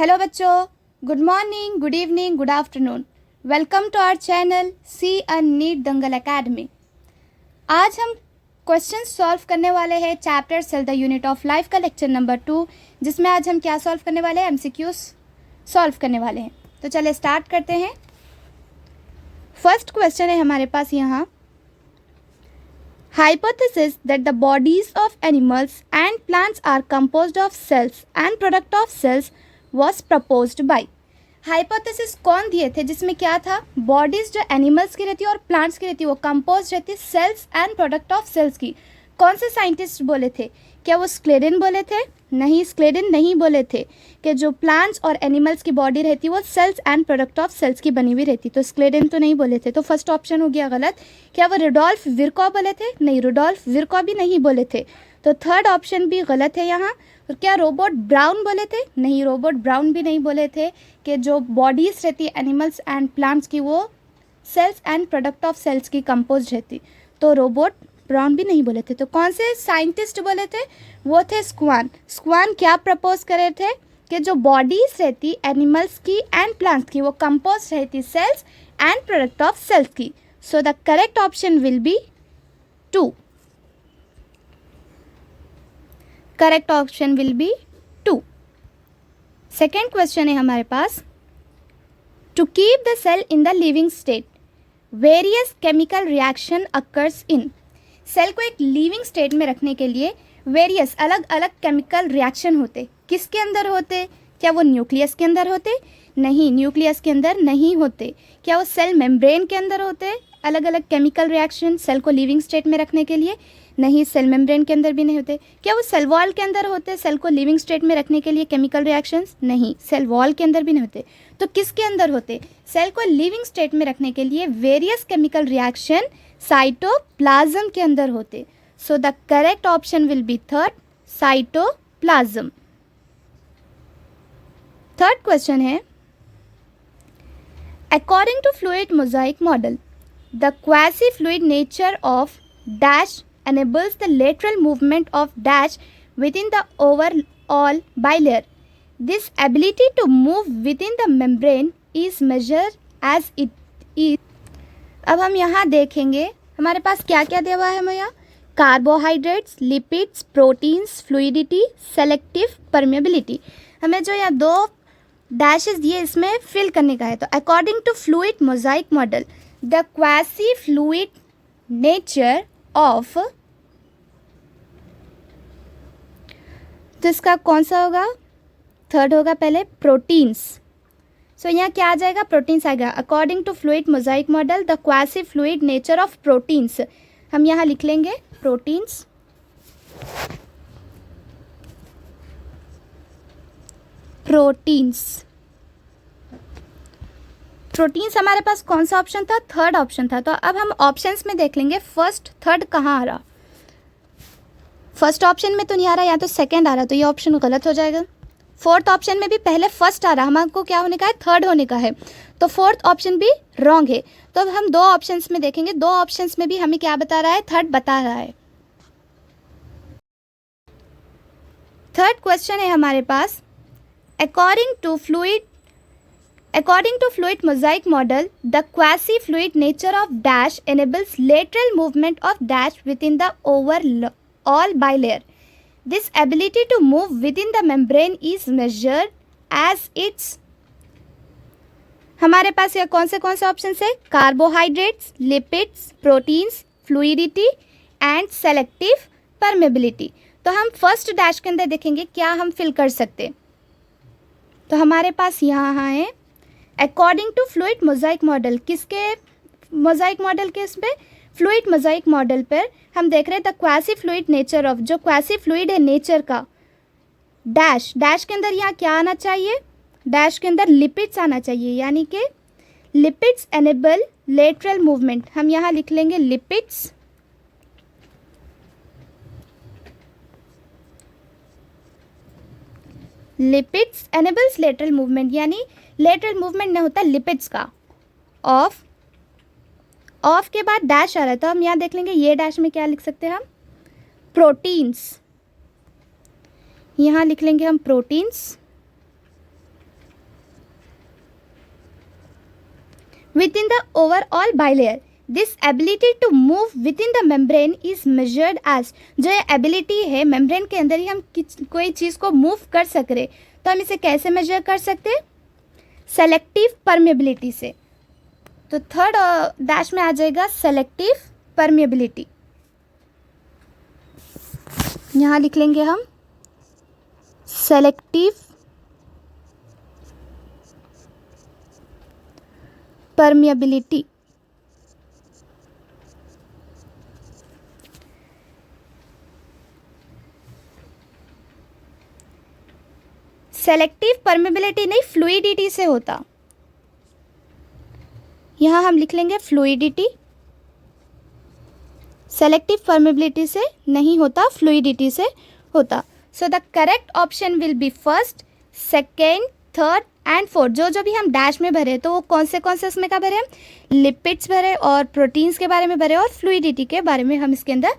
Hello बच्चों, good morning, good evening, good afternoon. Welcome to our channel C A NEET Dangal academy. आज हम question solve करने वाले हैं chapter cell the unit of life का lecture number 2, जिसमें आज हम क्या सॉल्व करने वाले हैं? एमसीक्यूज सॉल्व करने वाले हैं। तो चलिए स्टार्ट करते हैं। फर्स्ट क्वेश्चन है हमारे पास यहाँ, hypothesis that the bodies of animals and plants are composed of cells and product of cells was proposed by। Hypothesis कौन दिए थे जिसमें क्या था? बॉडीज जो एनिमल्स की रहती है और प्लांट्स की रहती है वो कंपोज रहती है cells and product of cells की। कौन से साइंटिस्ट बोले थे? क्या वो स्क्लेडन बोले थे? नहीं, स्क्लेडन नहीं बोले थे कि जो प्लांट्स और एनिमल्स की बॉडी रहती है वो cells and product of cells की बनी हुई रहती, तो स्क्लेडन तो नहीं बोले थे। तो फर्स्ट ऑप्शन हो गया गलत। क्या वो रुडोल्फ विर्कॉ बोले थे? नहीं, रुडोल्फ विर्कॉ भी नहीं बोले थे, तो थर्ड ऑप्शन भी गलत है यहाँ। और क्या रॉबर्ट ब्राउन बोले थे? नहीं, रॉबर्ट ब्राउन भी नहीं बोले थे कि जो बॉडीज रहती है एनिमल्स एंड प्लांट्स की वो cells and product of cells की कंपोज रहती, तो रॉबर्ट ब्राउन भी नहीं बोले थे। तो कौन से साइंटिस्ट बोले थे? वो थे स्क्वान। स्क्वान क्या प्रपोज करे थे कि जो बॉडीज रहती एनिमल्स की एंड प्लांट्स की वो कंपोज रहती cells and product of cells की। So the correct option will be 2। Correct option will be 2। Second question है हमारे पास, to keep the cell in the living state various chemical reaction occurs in. Cell को एक living state में रखने के लिए वेरियस अलग अलग केमिकल रिएक्शन होते। किसके अंदर होते? क्या वो न्यूक्लियस के अंदर होते? नहीं, न्यूक्लियस के अंदर नहीं होते। क्या वो सेल मेम्ब्रेन के अंदर होते? अलग अलग केमिकल रिएक्शन सेल को लिविंग स्टेट में रखने के लिए? नहीं, सेल मेम्ब्रेन के अंदर भी नहीं होते। क्या वो सेल वॉल के अंदर होते सेल को लिविंग स्टेट में रखने के लिए केमिकल रिएक्शंस? नहीं, सेल वॉल के अंदर भी नहीं होते। तो किसके अंदर होते? सेल को लिविंग स्टेट में रखने के लिए वेरियस केमिकल रिएक्शन साइटोप्लाज्म के अंदर होते। So the correct option will be third, cytoplasm. Third question है, according to fluid mosaic model the quasi fluid nature of dash enables the lateral movement of dash within the overall bilayer. This ability to move within the membrane is measured as it is। अब हम यहाँ देखेंगे हमारे पास क्या क्या दिया हुआ है हमें यहाँ, carbohydrates, lipids, proteins, fluidity, selective permeability. हमें जो यहाँ दो डैशेस दिए इसमें फिल करने का है। तो according to fluid mosaic model the quasi fluid nature of, तो इसका कौन सा होगा? थर्ड होगा पहले, प्रोटीन्स। सो यहाँ क्या आ जाएगा? प्रोटीन्स आएगा। According to fluid mosaic model the quasi fluid nature of proteins, हम यहाँ लिख लेंगे प्रोटीन्स। प्रोटीन्स प्रोटीन्स हमारे पास कौन सा ऑप्शन था? थर्ड ऑप्शन था। तो अब हम ऑप्शंस में देख लेंगे फर्स्ट थर्ड कहाँ आ रहा। फर्स्ट ऑप्शन में तो नहीं आ रहा, या तो सेकंड आ रहा, तो ये ऑप्शन गलत हो जाएगा। फोर्थ ऑप्शन में भी पहले फर्स्ट आ रहा, हमको क्या होने का है? थर्ड होने का है, तो फोर्थ ऑप्शन भी रॉन्ग है। तो अब हम दो ऑप्शंस में देखेंगे, दो ऑप्शंस में भी हमें क्या बता रहा है? थर्ड बता रहा है। थर्ड क्वेश्चन है हमारे पास, according to fluid mosaic model the quasi fluid nature of dash enables lateral movement of dash within the overall bilayer. This ability to move within the membrane is measured as its। हमारे पास ये कौन से option है? Carbohydrates, lipids, proteins, fluidity and selective permeability. तो हम first dash के अंदर देखेंगे क्या हम फिल कर सकते। तो हमारे पास यहाँ है according to fluid mosaic model. किसके मोजाइक मॉडल के? इसमें फ्लूइड मोजाइक मॉडल पर हम देख रहे हैं the quasi fluid nature of, जो क्वासी फ्लूइड है नेचर का, डैश डैश के अंदर यहाँ क्या आना चाहिए? डैश के अंदर लिपिड्स आना चाहिए, यानी कि लिपिड्स एनेबल लेटरल मूवमेंट। हम यहाँ लिख लेंगे lipids. Lipids enables lateral movement, यानी लेटरल मूवमेंट नहीं होता लिपिड्स का। ऑफ के बाद डैश आ रहा है, तो हम यहाँ देख लेंगे ये डैश में क्या लिख सकते हैं हम? प्रोटीन्स। यहाँ लिख लेंगे हम proteins. within the overall bilayer. This ability to move within the membrane is measured as, जो ये ability है membrane के अंदर ही हम कोई चीज़ को move कर सक रहे, तो हम इसे कैसे measure कर सकते हैं? Selective permeability से. तो थर्ड डैश में आ जाएगा selective permeability. यहाँ लिख लेंगे हम selective permeability. सेलेक्टिव परमेबिलिटी नहीं, फ्लूइडिटी से होता. यहाँ हम लिख लेंगे फ्लूइडिटी. सेलेक्टिव परमेबिलिटी से नहीं होता, फ्लूइडिटी से होता. So the correct option will be first, second, third and fourth. जो भी हम डैश में भरे तो वो कौन से उसमें का भरे? हम लिपिड्स भरे और प्रोटीन्स के बारे में भरे और फ्लूइडिटी के बारे में हम इसके अंदर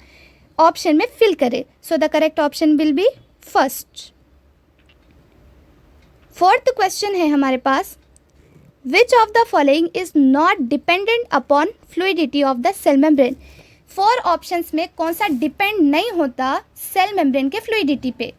ऑप्शन में फिल करें. So the correct option will be first. Fourth question है हमारे पास, which of the following is not dependent upon fluidity of the cell membrane. 4 options में कौन सा डिपेंड नहीं होता सेल मेम्ब्रेन के फ्लूइडिटी पे?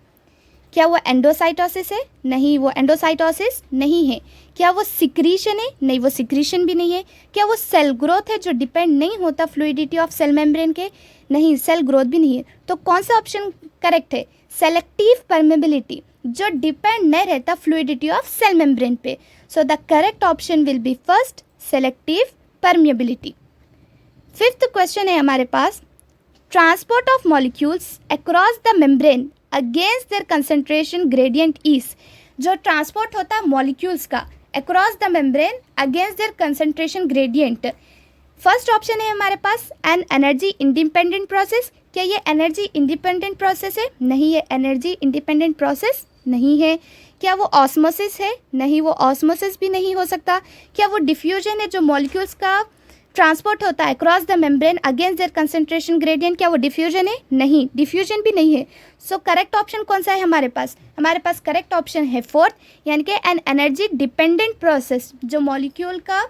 क्या वो एंडोसाइटोसिस है? नहीं, वो एंडोसाइटोसिस नहीं है. क्या वो सिक्रीशन है? नहीं, वो सिक्रीशन भी नहीं है. क्या वो सेल ग्रोथ है जो डिपेंड नहीं होता फ्लूइडिटी ऑफ सेल मेम्ब्रेन के? नहीं, सेल ग्रोथ भी नहीं है. तो कौन सा ऑप्शन करेक्ट है? सेलेक्टिव परमेबिलिटी, जो डिपेंड नहीं रहता फ्लूइडिटी ऑफ सेल मेम्ब्रेन पे. So the correct option will be first, selective permeability. Fifth question है हमारे पास, transport of molecules across the membrane against their concentration gradient is. जो transport होता है मॉलिक्यूल्स का across the membrane against their concentration gradient. First option है हमारे पास एन एनर्जी इंडिपेंडेंट प्रोसेस. क्या ये एनर्जी इंडिपेंडेंट प्रोसेस है? नहीं, ये एनर्जी इंडिपेंडेंट प्रोसेस नहीं है. क्या वो ऑस्मोसिस है? नहीं, वो ऑस्मोसिस भी नहीं हो सकता. क्या वो डिफ्यूजन है, जो मॉलिक्यूल्स का ट्रांसपोर्ट होता है cross the membrane against their concentration gradient? क्या वो डिफ्यूजन है? नहीं, डिफ्यूजन भी नहीं है. सो करेक्ट ऑप्शन कौन सा है हमारे पास? हमारे पास करेक्ट ऑप्शन है फोर्थ, यानी कि एन एनर्जी डिपेंडेंट प्रोसेस. जो मॉलिक्यूल का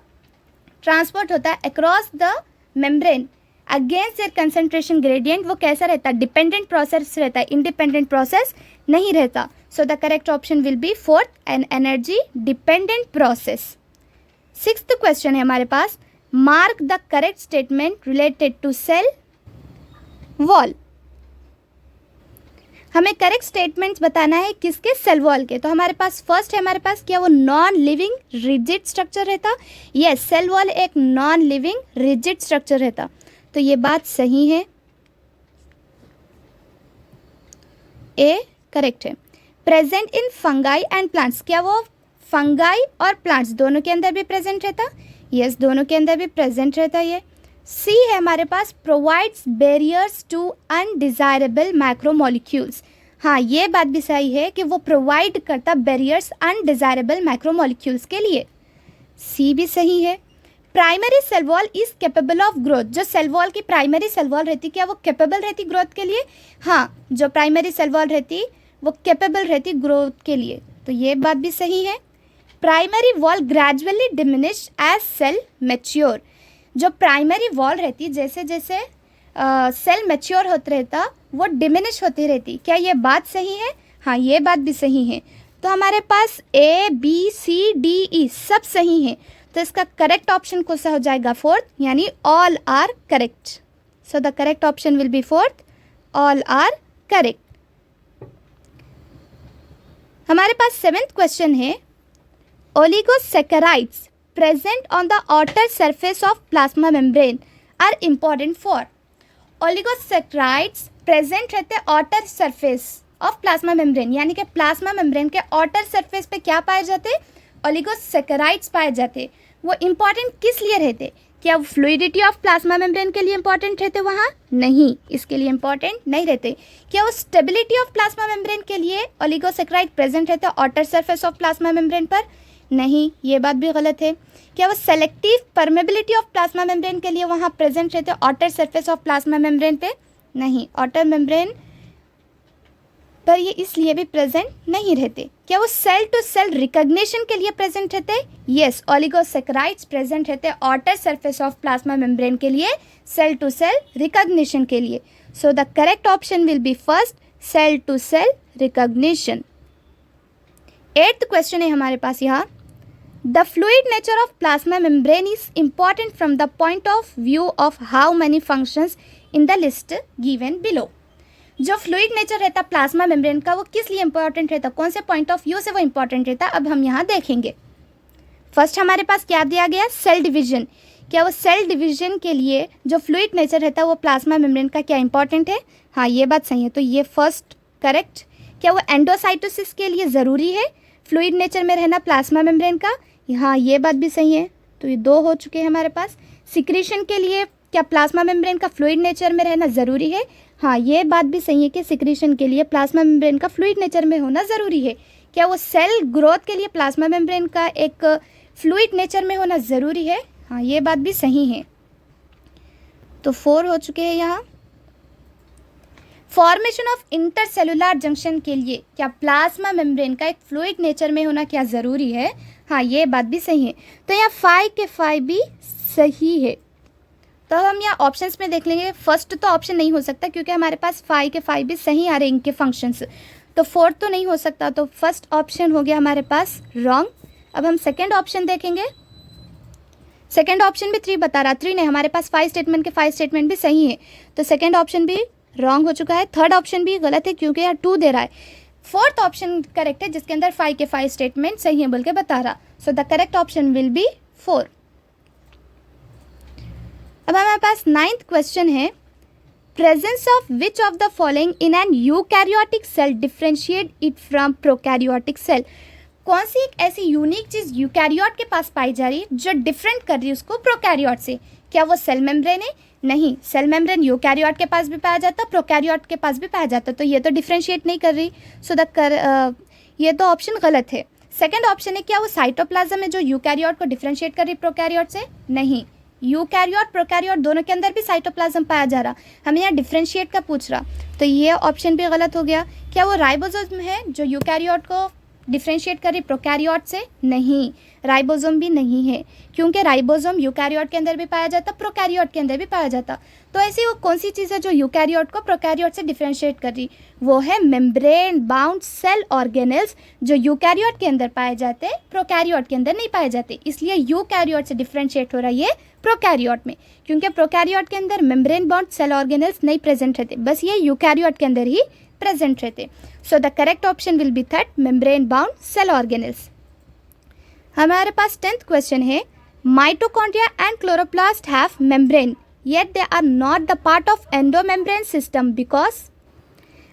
ट्रांसपोर्ट होता है across the membrane against their concentration gradient, वो कैसा रहता है? डिपेंडेंट प्रोसेस रहता है, इंडिपेंडेंट प्रोसेस नहीं रहता. So the correct option will be fourth, an energy dependent process. Sixth question है हमारे पास, mark the correct statement related to cell wall. हमें करेक्ट स्टेटमेंट्स बताना है किसके? सेल वॉल के. तो हमारे पास फर्स्ट है हमारे पास, क्या वो नॉन लिविंग रिजिड स्ट्रक्चर रहता? यस, सेल वॉल एक नॉन लिविंग रिजिड स्ट्रक्चर रहता. तो ये बात सही है, ए करेक्ट है. Present in fungi and plants. क्या वो फंगाई और प्लांट्स दोनों के अंदर भी प्रेजेंट रहता? यस, दोनों के अंदर भी प्रेजेंट रहता है. ये सी है हमारे पास, provides barriers to undesirable macromolecules. हाँ, ये बात भी सही है कि वो प्रोवाइड करता बैरियर्स अनडिजायरेबल मैक्रोमोलिक्यूल्स के लिए. सी भी सही है. Primary cell wall is capable of growth. जो सेल वॉल की प्राइमरी सेल वॉल रहती, क्या वो कैपेबल रहती ग्रोथ के लिए? हाँ, जो प्राइमरी सेल वॉल रहती वो कैपेबल रहती ग्रोथ के लिए. तो ये बात भी सही है. Primary wall gradually diminish as cell mature. जो प्राइमरी वॉल रहती, जैसे जैसे सेल मैच्योर होता रहता, वो डिमिनिश होती रहती. क्या ये बात सही है? हाँ, ये बात भी सही है. तो हमारे पास A B C D E सब सही है. तो इसका करेक्ट ऑप्शन कौन सा हो जाएगा? फोर्थ, यानी all are correct. So the correct option will be fourth, all are correct. हमारे पास सेवेंथ क्वेश्चन है, oligosaccharides present on the outer surface of plasma membrane are important for. Oligosaccharides present रहते हैं outer surface of plasma membrane, यानी कि plasma membrane के outer surface पे क्या पाए जाते? ओलिगोसैकेराइड्स पाए जाते. वो इंपॉर्टेंट किस लिए रहते? क्या वो फ्लूइडिटी ऑफ प्लाज्मा मेम्ब्रेन के लिए इंपॉर्टेंट रहते वहाँ? नहीं, इसके लिए इंपॉर्टेंट नहीं रहते. क्या वो स्टेबिलिटी ऑफ प्लाज्मा मेम्ब्रेन के लिए ओलिगोसैकेराइड प्रेजेंट रहते हैं outer surface of plasma membrane पर? नहीं, ये बात भी गलत है. क्या वो selective permeability of plasma membrane के लिए वहाँ प्रेजेंट रहते हैं outer surface of plasma membrane पे? नहीं, outer मेम्ब्रेन पर ये इसलिए भी प्रेजेंट नहीं रहते। क्या वो सेल टू सेल रिकॉग्निशन के लिए प्रेजेंट रहते? यस, ओलिगोसैकेराइड्स प्रेजेंट रहते outer surface of plasma membrane के लिए, सेल टू सेल रिकॉग्निशन के लिए। So the correct option will be first, cell to cell recognition. 8th question है हमारे पास यहाँ, the fluid nature of plasma membrane is important from the point of view of how many functions in the list given below. जो fluid nature रहता plasma membrane का वो किस लिए इंपॉर्टेंट रहता, कौन से पॉइंट ऑफ व्यू से वो इंपॉर्टेंट रहता, अब हम यहाँ देखेंगे। फर्स्ट हमारे पास क्या दिया गया, सेल डिवीजन। क्या वो सेल डिवीजन के लिए जो फ्लूइड नेचर रहता है वो प्लाज्मा मेम्ब्रेन का क्या इंपॉर्टेंट है? हाँ, ये बात सही है, तो ये फर्स्ट करेक्ट। क्या वो एंडोसाइटोसिस के लिए ज़रूरी है फ्लूइड नेचर में रहना प्लाज्मा मेम्ब्रेन का? हाँ, ये बात भी सही है, तो ये 2 हो चुके हैं हमारे पास। सिक्रीशन के लिए क्या प्लाज्मा मेम्ब्रेन का फ्लूइड नेचर में रहना ज़रूरी है? हाँ, ये बात भी सही है कि सिक्रीशन के लिए प्लाज्मा मेम्ब्रेन का फ्लूइड नेचर में होना ज़रूरी है। क्या वो सेल ग्रोथ के लिए प्लाज्मा मेम्ब्रेन का एक फ्लूइड नेचर में होना ज़रूरी है? हाँ, ये बात भी सही है, तो 4 हो चुके हैं यहाँ। फॉर्मेशन ऑफ इंटरसेलुलर जंक्शन के लिए क्या प्लाज्मा मेम्ब्रेन का एक फ्लूइड नेचर में होना क्या ज़रूरी है? हाँ, ये बात भी सही है, तो यहाँ 5 के 5 भी सही है। तो हम यहाँ ऑप्शंस में देख लेंगे, फर्स्ट तो ऑप्शन नहीं हो सकता क्योंकि हमारे पास 5 के 5 भी सही आ रहे हैं इनके फंक्शंस, तो 4 तो नहीं हो सकता, तो फर्स्ट ऑप्शन हो गया हमारे पास रॉन्ग। अब हम सेकेंड ऑप्शन देखेंगे, सेकेंड ऑप्शन भी 3 बता रहा, 3 नहीं, हमारे पास 5 स्टेटमेंट के 5 स्टेटमेंट भी सही है, तो सेकेंड ऑप्शन भी रॉन्ग हो चुका है। थर्ड ऑप्शन भी गलत है क्योंकि यहाँ 2 दे रहा है। फोर्थ ऑप्शन करेक्ट है जिसके अंदर 5 के 5 स्टेटमेंट सही है बोल के बता रहा, so the correct option will be 4। अब हमारे पास 9th क्वेश्चन है, presence of which of the following in an eukaryotic cell differentiate it from prokaryotic cell. कौन सी एक ऐसी यूनिक चीज़ यूकैरियोट के पास पाई जा रही है जो डिफरेंट कर रही है उसको प्रोकैरियोट से? क्या वो सेल मेम्ब्रेन है? नहीं, सेल मेम्ब्रेन यूकैरियोट के पास भी पाया जाता, प्रोकैरियोट के पास भी पाया जाता, तो ये तो डिफरेंशिएट नहीं कर रही, सो ये तो ऑप्शन गलत है। सेकंड ऑप्शन है, क्या वो साइटोप्लाज्म है जो यूकैरियोट को डिफरेंशिएट कर रही प्रोकैरियोट से? नहीं, यूकैरियोट प्रोकैरियोट दोनों के अंदर भी साइटोप्लाज्म पाया जा रहा, हमें यहाँ डिफरेंशिएट का पूछ रहा, तो ये ऑप्शन भी गलत हो गया। क्या वो राइबोसोम है जो यूकैरियोट को डिफरेंशिएट कर रही प्रोकैरियोट से? नहीं, राइबोसोम भी नहीं है क्योंकि राइबोसोम यूकैरियोट के अंदर भी पाया जाता, प्रोकैरियोट के अंदर भी पाया जाता, तो ऐसी वो कौन सी चीज़ है जो यूकैरियोट को प्रोकैरियोट से डिफरेंशिएट कर रही? वो है मेम्ब्रेन बाउंड सेल ऑर्गेनेल्स जो यूकैरियोट के अंदर पाए जाते, प्रोकैरियोट के अंदर नहीं पाए जाते, इसलिए यूकैरियोट से डिफरेंशिएट हो रहा है ये प्रोकैरियोट में, क्योंकि प्रोकैरियोट के अंदर मेम्ब्रेन बाउंड सेल ऑर्गेनेल्स नहीं प्रेजेंट रहते, बस ये यूकैरियोट के अंदर ही प्रेजेंट रहते। So the correct option will be third, membrane bound cell organelles. हमारे पास 10th क्वेश्चन है, mitochondria and chloroplast have membrane yet they are not the part of endomembrane system because.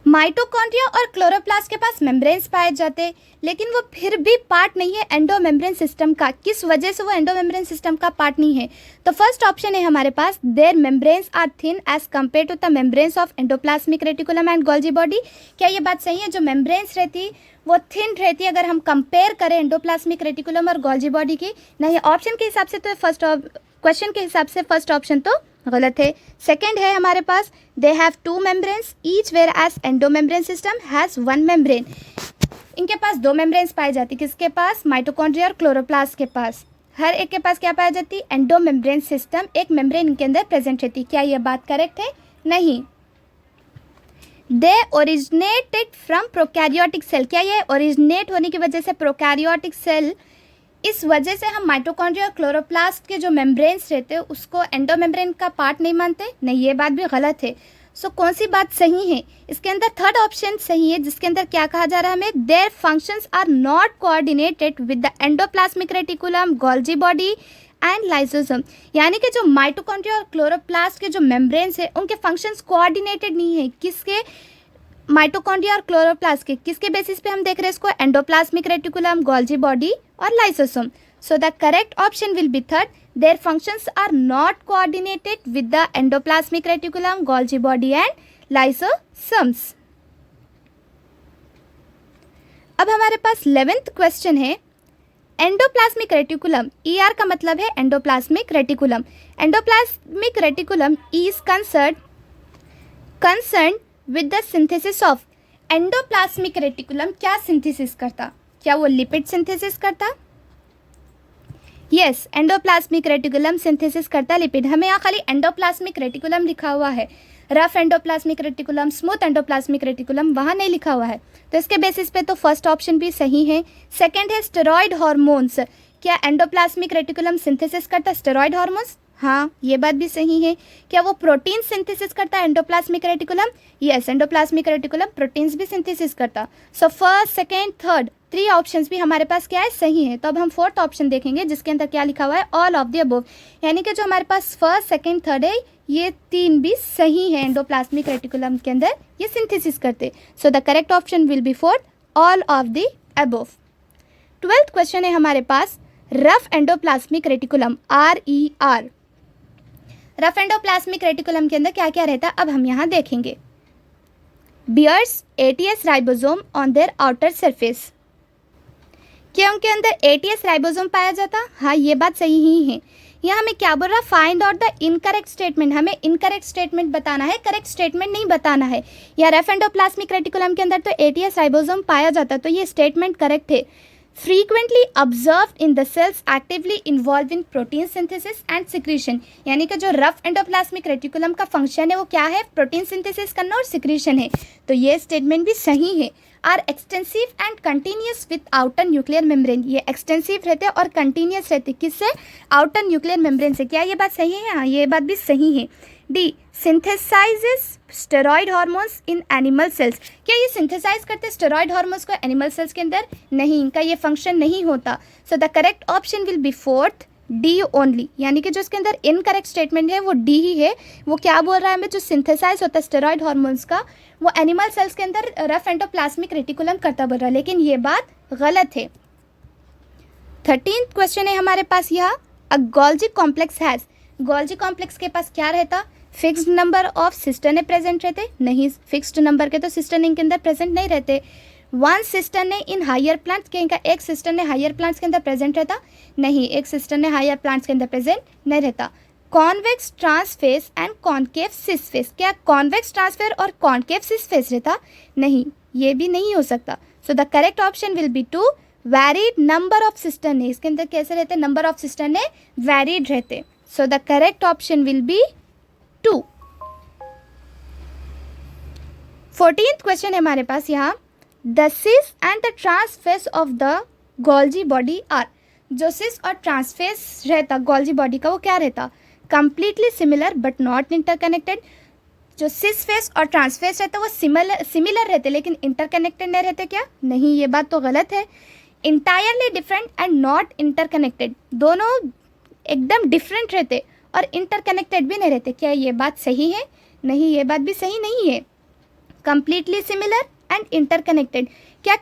Mitochondria और chloroplast के पास membranes पाए जाते लेकिन वो फिर भी पार्ट नहीं है एंडोमेम्ब्रेन सिस्टम का। किस वजह से वो एंडोमेम्ब्रेन सिस्टम का पार्ट नहीं है? तो फर्स्ट ऑप्शन है हमारे पास, their membranes are thin as compare to the membranes of endoplasmic reticulum and Golgi body. क्या ये बात सही है? जो मेम्ब्रेन्स रहती वो थिन रहती है अगर हम कंपेयर करें एंडोप्लाज्मिक रेटिकुलम और गोल्जी बॉडी की? नहीं, ऑप्शन के हिसाब से तो फर्स्ट क्वेश्चन के हिसाब से फर्स्ट ऑप्शन तो गलत है। सेकेंड है हमारे पास, they have 2 membranes each whereas endomembrane system has 1 membrane. इनके पास 2 मेम्ब्रेन्स पाई जाती, किसके पास? माइटोकॉन्ड्रिया और क्लोरोप्लास्ट के पास। हर एक के पास क्या पाई जाती? एंडोमेम्ब्रेन सिस्टम, एक मेम्ब्रेन इनके अंदर प्रेजेंट रहती। क्या ये बात करेक्ट है? नहीं, दे ओरिजिनेटेड फ्रॉम प्रोकैरियोटिक सेल। क्या ये ओरिजिनेट होने की वजह से प्रोकैरियोटिक सेल, इस वजह से हम माइटोकॉन्ड्रिया और क्लोरोप्लास्ट के जो मेम्ब्रेन्स रहते हैं उसको एंडोमेम्ब्रेन का पार्ट नहीं मानते? नहीं, ये बात भी गलत है। सो कौन सी बात सही है? इसके अंदर थर्ड ऑप्शन सही है जिसके अंदर क्या कहा जा रहा है हमें, their functions are not coordinated with the endoplasmic reticulum, Golgi body and lysosome. यानी कि जो माइटोकॉन्ड्रिया और क्लोरोप्लास्ट के जो मेम्ब्रेन्स है उनके फंक्शंस कोऑर्डिनेटेड नहीं है। किसके? माइटोकॉन्ड्रिया और क्लोरोप्लास्ट के। किसके बेसिस पे हम देख रहे हैं इसको? एंडोप्लाज्मिक रेटिकुलम, गोल्जी बॉडी और lysosome. So the correct option will be third, their functions are not coordinated with the endoplasmic reticulum, Golgi body and lysosomes. अब हमारे पास 11th क्वेश्चन है, एंडोप्लाज्मिक रेटिकुलम, ER का मतलब है endoplasmic reticulum. Endoplasmic reticulum is concern with the synthesis of. Endoplasmic reticulum क्या synthesis करता? क्या वो लिपिड सिंथेसिस करता? यस, एंडोप्लाज्मिक रेटिकुलम सिंथेसिस करता लिपिड। हमें यहाँ खाली एंडोप्लाज्मिक रेटिकुलम लिखा हुआ है, rough endoplasmic reticulum, smooth endoplasmic reticulum वहाँ नहीं लिखा हुआ है। तो इसके बेसिस पे तो फर्स्ट ऑप्शन भी सही है। सेकंड है स्टेरॉयड हार्मोन्स, क्या एंडोप्लाज्मिक रेटिकुलम सिंथेसिस करता स्टेरॉयड हार्मोन्स? हाँ, ये बात भी सही है। क्या वो प्रोटीन सिंथेसिस करता है endoplasmic reticulum? Yes, endoplasmic reticulum proteins भी सिंथेसिस करता। So first, second, third 3 options भी हमारे पास क्या है, सही है। तो अब हम फोर्थ ऑप्शन देखेंगे जिसके अंदर क्या लिखा हुआ है, ऑल ऑफ द अबव, यानी कि जो हमारे पास फर्स्ट, सेकेंड, थर्ड है ये 3 भी सही है, एंडोप्लाज्मिक रेटिकुलम के अंदर ये सिंथेसिस करते। So the correct option will be fourth, all of the above. 12th question है हमारे पास, rough endoplasmic reticulum, RER। Rough endoplasmic reticulum के अंदर क्या क्या रहता है अब हम यहाँ देखेंगे। Bears ATS ribosome on their outer surface, क्या उनके अंदर ATS राइबोसोम पाया जाता? हाँ, ये बात सही ही है। यहाँ हमें क्या बोल रहा, find out the incorrect statement, हमें इनकरेक्ट स्टेटमेंट बताना है, करेक्ट स्टेटमेंट नहीं बताना है। या रफ एंडोप्लाज्मिक रेटिकुलम के अंदर तो ATS राइबोसोम पाया जाता, तो ये स्टेटमेंट करेक्ट है। Frequently observed in the cells actively involve in protein synthesis and secretion, यानी कि जो रफ एंडोप्लाज्मिक रेटिकुलम का फंक्शन है वो क्या है, प्रोटीन सिंथेसिस करना और सिक्रीशन है। तो ये स्टेटमेंट भी सही है। Are extensive and continuous with outer nuclear membrane, ये एक्सटेंसिव रहते और कंटिन्यूस रहते किससे, आउटर न्यूक्लियर मेम्ब्रेन से। क्या ये बात सही है? हाँ, ये बात भी सही है। D, synthesises steroid hormones in animal cells, क्या ये सिंथेसाइज करते स्टेरॉयड हार्मोन्स को एनिमल सेल्स के अंदर? नहीं, इनका ये फंक्शन नहीं होता। So the correct option will be fourth, D only, यानी कि जो इसके अंदर इनकरेक्ट स्टेटमेंट है वो डी ही है। वो क्या बोल रहा है हमें, जो सिंथेसाइज होता है स्टेरॉयड हार्मोन्स का वो एनिमल सेल्स के अंदर रफ एंडोप्लाज्मिक रेटिकुलम करता बोल रहा है, लेकिन ये बात गलत है। 13th क्वेश्चन है हमारे पास यहाँ, a Golgi complex has, Golgi complex के पास क्या रहता, fixed number of cisternae present रहते? नहीं, फिक्स्ड नंबर के तो सिस्टर्न के अंदर प्रेजेंट नहीं रहते। One cisternae in higher plants, क्या इनका एक सिस्टर्ने हायर प्लांट्स के अंदर प्रेजेंट रहता? नहीं, एक सिस्टर्ने हायर प्लांट्स के अंदर प्रेजेंट नहीं रहता। Convex trans face and concave cis face, क्या कॉन्वेक्स ट्रांसफेर और कॉन्केव सिस फेस रहता? नहीं, ये भी नहीं हो सकता। So the correct option will be 2, varied number of cisternae, इसके अंदर कैसे रहते, नंबर ऑफ सिस्टर्ने वैरिड रहते। So the correct option will be 2। 14th question है हमारे पास यहाँ, the cis and the trans face of the Golgi body are, जो सिस और ट्रांसफेस रहता गोल्जी बॉडी का वो क्या रहता, completely similar but not interconnected. जो सिस फेस और ट्रांसफेस रहता है वो सिमिलर रहते लेकिन इंटरकनेक्टेड नहीं रहते क्या? नहीं, ये बात तो गलत है। Entirely different and not interconnected, दोनों एकदम डिफरेंट रहते और इंटरकनेक्टेड भी नहीं रहते। क्या ये बात सही है? नहीं, ये बात भी सही नहीं है। कंप्लीटली सिमिलर एंड इंटरकनेक्टेड, क्या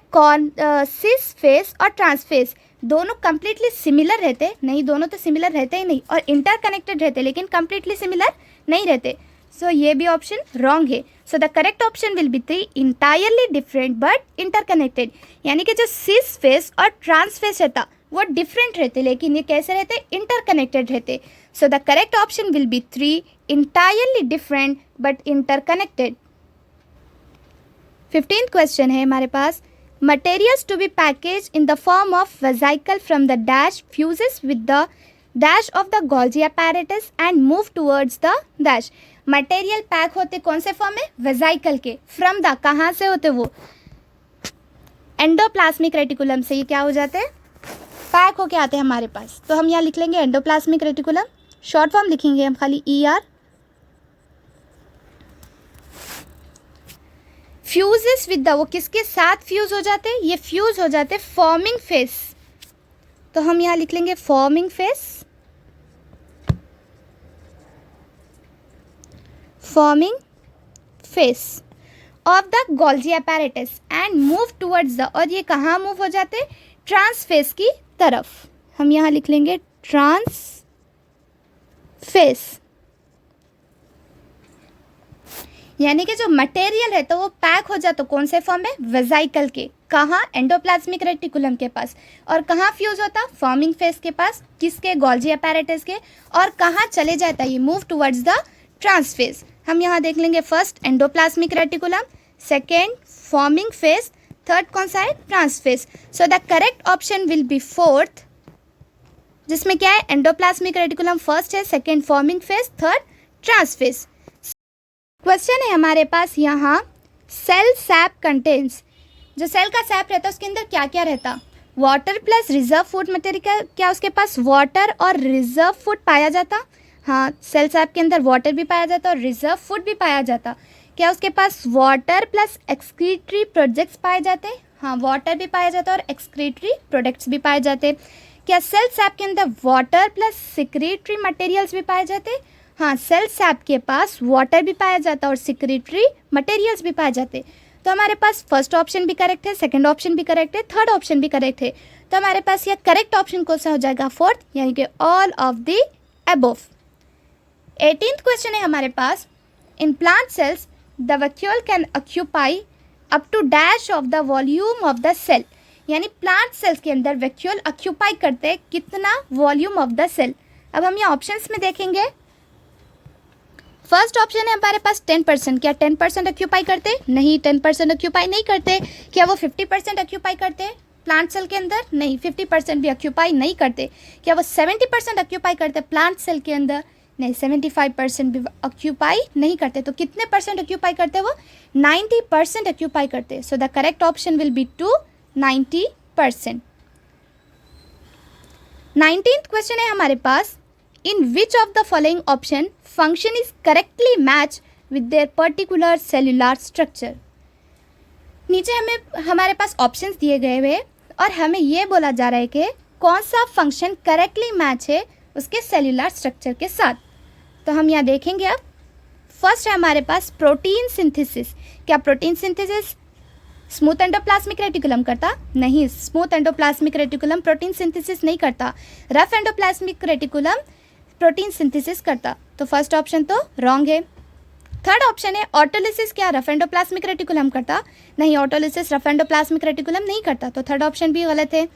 सिस फेस और ट्रांसफेस दोनों कंप्लीटली सिमिलर रहते? नहीं, दोनों तो सिमिलर रहते ही नहीं, और इंटरकनेक्टेड रहते लेकिन कंप्लीटली सिमिलर नहीं रहते। सो ये भी ऑप्शन रॉन्ग है। So the correct option will be 3, entirely different but interconnected, यानी कि जो सिस फेस और ट्रांसफेस रहता वो डिफरेंट रहते लेकिन ये कैसे रहते, इंटरकनेक्टेड रहते। So the correct option will be 3, entirely different but interconnected. 15th question है हमारे पास, materials to be packaged in the form of vesicle from the dash fuses with the dash of the Golgi apparatus and move towards the dash। Material pack होते कौन से form में, वेजाइकल के, from the कहाँ से होते वो, एंडोप्लाज्मिक रेटिकुलम से ये क्या हो जाते हैं, पैक होके आते हैं हमारे पास। तो हम यहाँ लिख लेंगे एंडोप्लाज्मिक रेटिकुलम, शॉर्ट फॉर्म लिखेंगे हम खाली ER। फ्यूजेस विद द, वो किसके साथ फ्यूज हो जाते हैं, ये फ्यूज हो जाते फॉर्मिंग फेस, तो हम यहाँ लिख लेंगे forming face, forming face of the Golgi apparatus and move towards the, और ये कहाँ मूव हो जाते, ट्रांस फेस की तरफ। हम यहाँ लिख लेंगे ट्रांस फेस, यानी कि जो मटेरियल है तो वो पैक हो जाता कौन से फॉर्म में, वेजाइकल के, कहाँ, एंडोप्लाज्मिक रेटिकुलम के पास, और कहाँ फ्यूज होता, फॉर्मिंग फेस के पास, किसके, गोल्जी apparatus के, और कहाँ चले जाता ये, मूव टुवर्ड्स द ट्रांसफेस। हम यहाँ देख लेंगे first endoplasmic reticulum, second forming phase, third कौन सा है, trans phase. So the correct option will be fourth, जिसमें क्या है, एंडोप्लाज्मिक रेटिकुलम फर्स्ट है, second forming phase, third trans phase. Question है हमारे पास यहाँ, सेल सैप कंटेन्स, जो सेल का सैप रहता है उसके अंदर क्या क्या रहता, water plus reserve food material. क्या उसके पास वाटर और रिजर्व फूड पाया जाता, हाँ सेल सैप के अंदर वाटर भी पाया जाता और रिजर्व फूड भी पाया जाता. क्या उसके पास वाटर प्लस एक्सक्रीटरी प्रोडक्ट्स पाए जाते, हाँ वाटर भी पाया जाता और एक्सक्रीटरी प्रोडक्ट्स भी पाए जाते. क्या सेल सैप के अंदर वाटर प्लस सिक्रीटरी मटेरियल्स भी पाए जाते, हाँ सेल सैप के पास वाटर भी पाया जाता और सिक्रीटरी मटेरियल्स भी पाए जाते. तो हमारे पास फर्स्ट ऑप्शन भी करेक्ट है, सेकंड ऑप्शन भी करेक्ट है, थर्ड ऑप्शन भी करेक्ट है. तो हमारे पास यह करेक्ट ऑप्शन कौन सा हो जाएगा, फोर्थ, यानी कि all of the above. 18th question है हमारे पास, in plant cells the vacuole can occupy up to dash of the volume of the cell. यानी प्लांट सेल्स के अंदर वैक्यूल ऑक्यूपाई करते हैं कितना वॉल्यूम ऑफ द सेल. अब हम ये ऑप्शंस में देखेंगे. फर्स्ट ऑप्शन है हमारे पास 10%. क्या 10% ऑक्यूपाई करते, नहीं 10% ऑक्यूपाई नहीं करते. क्या वो 50% ऑक्यूपाई करते प्लांट सेल के अंदर, नहीं 50% भी ऑक्यूपाई नहीं करते. क्या वो 70% ऑक्यूपाई करते प्लांट सेल के अंदर, नहीं 75% भी ऑक्यूपाई नहीं करते. तो कितने परसेंट ऑक्यूपाई करते वो, 90% ऑक्यूपाई करते. So the correct option will be two 90%. 19th question है हमारे पास, in which of the following option function is correctly match with their particular cellular structure. नीचे हमें हमारे पास ऑप्शंस दिए गए हुए और हमें ये बोला जा रहा है कि कौन सा फंक्शन करेक्टली मैच है उसके सेल्यूलर स्ट्रक्चर के साथ. तो हम यहाँ देखेंगे. अब फर्स्ट है हमारे पास प्रोटीन सिंथेसिस. क्या protein synthesis smooth endoplasmic reticulum करता, नहीं smooth endoplasmic reticulum protein synthesis नहीं करता. Rough endoplasmic reticulum protein synthesis करता. तो फर्स्ट ऑप्शन तो रॉन्ग है. थर्ड ऑप्शन है ऑटोलिसिस. क्या रफ एंडोप्लाज्मिक रेटिकुलम करता, नहीं ऑटोलिसिस रफ एंडोप्लाज्मिक रेटिकुलम नहीं करता. तो थर्ड ऑप्शन भी गलत है.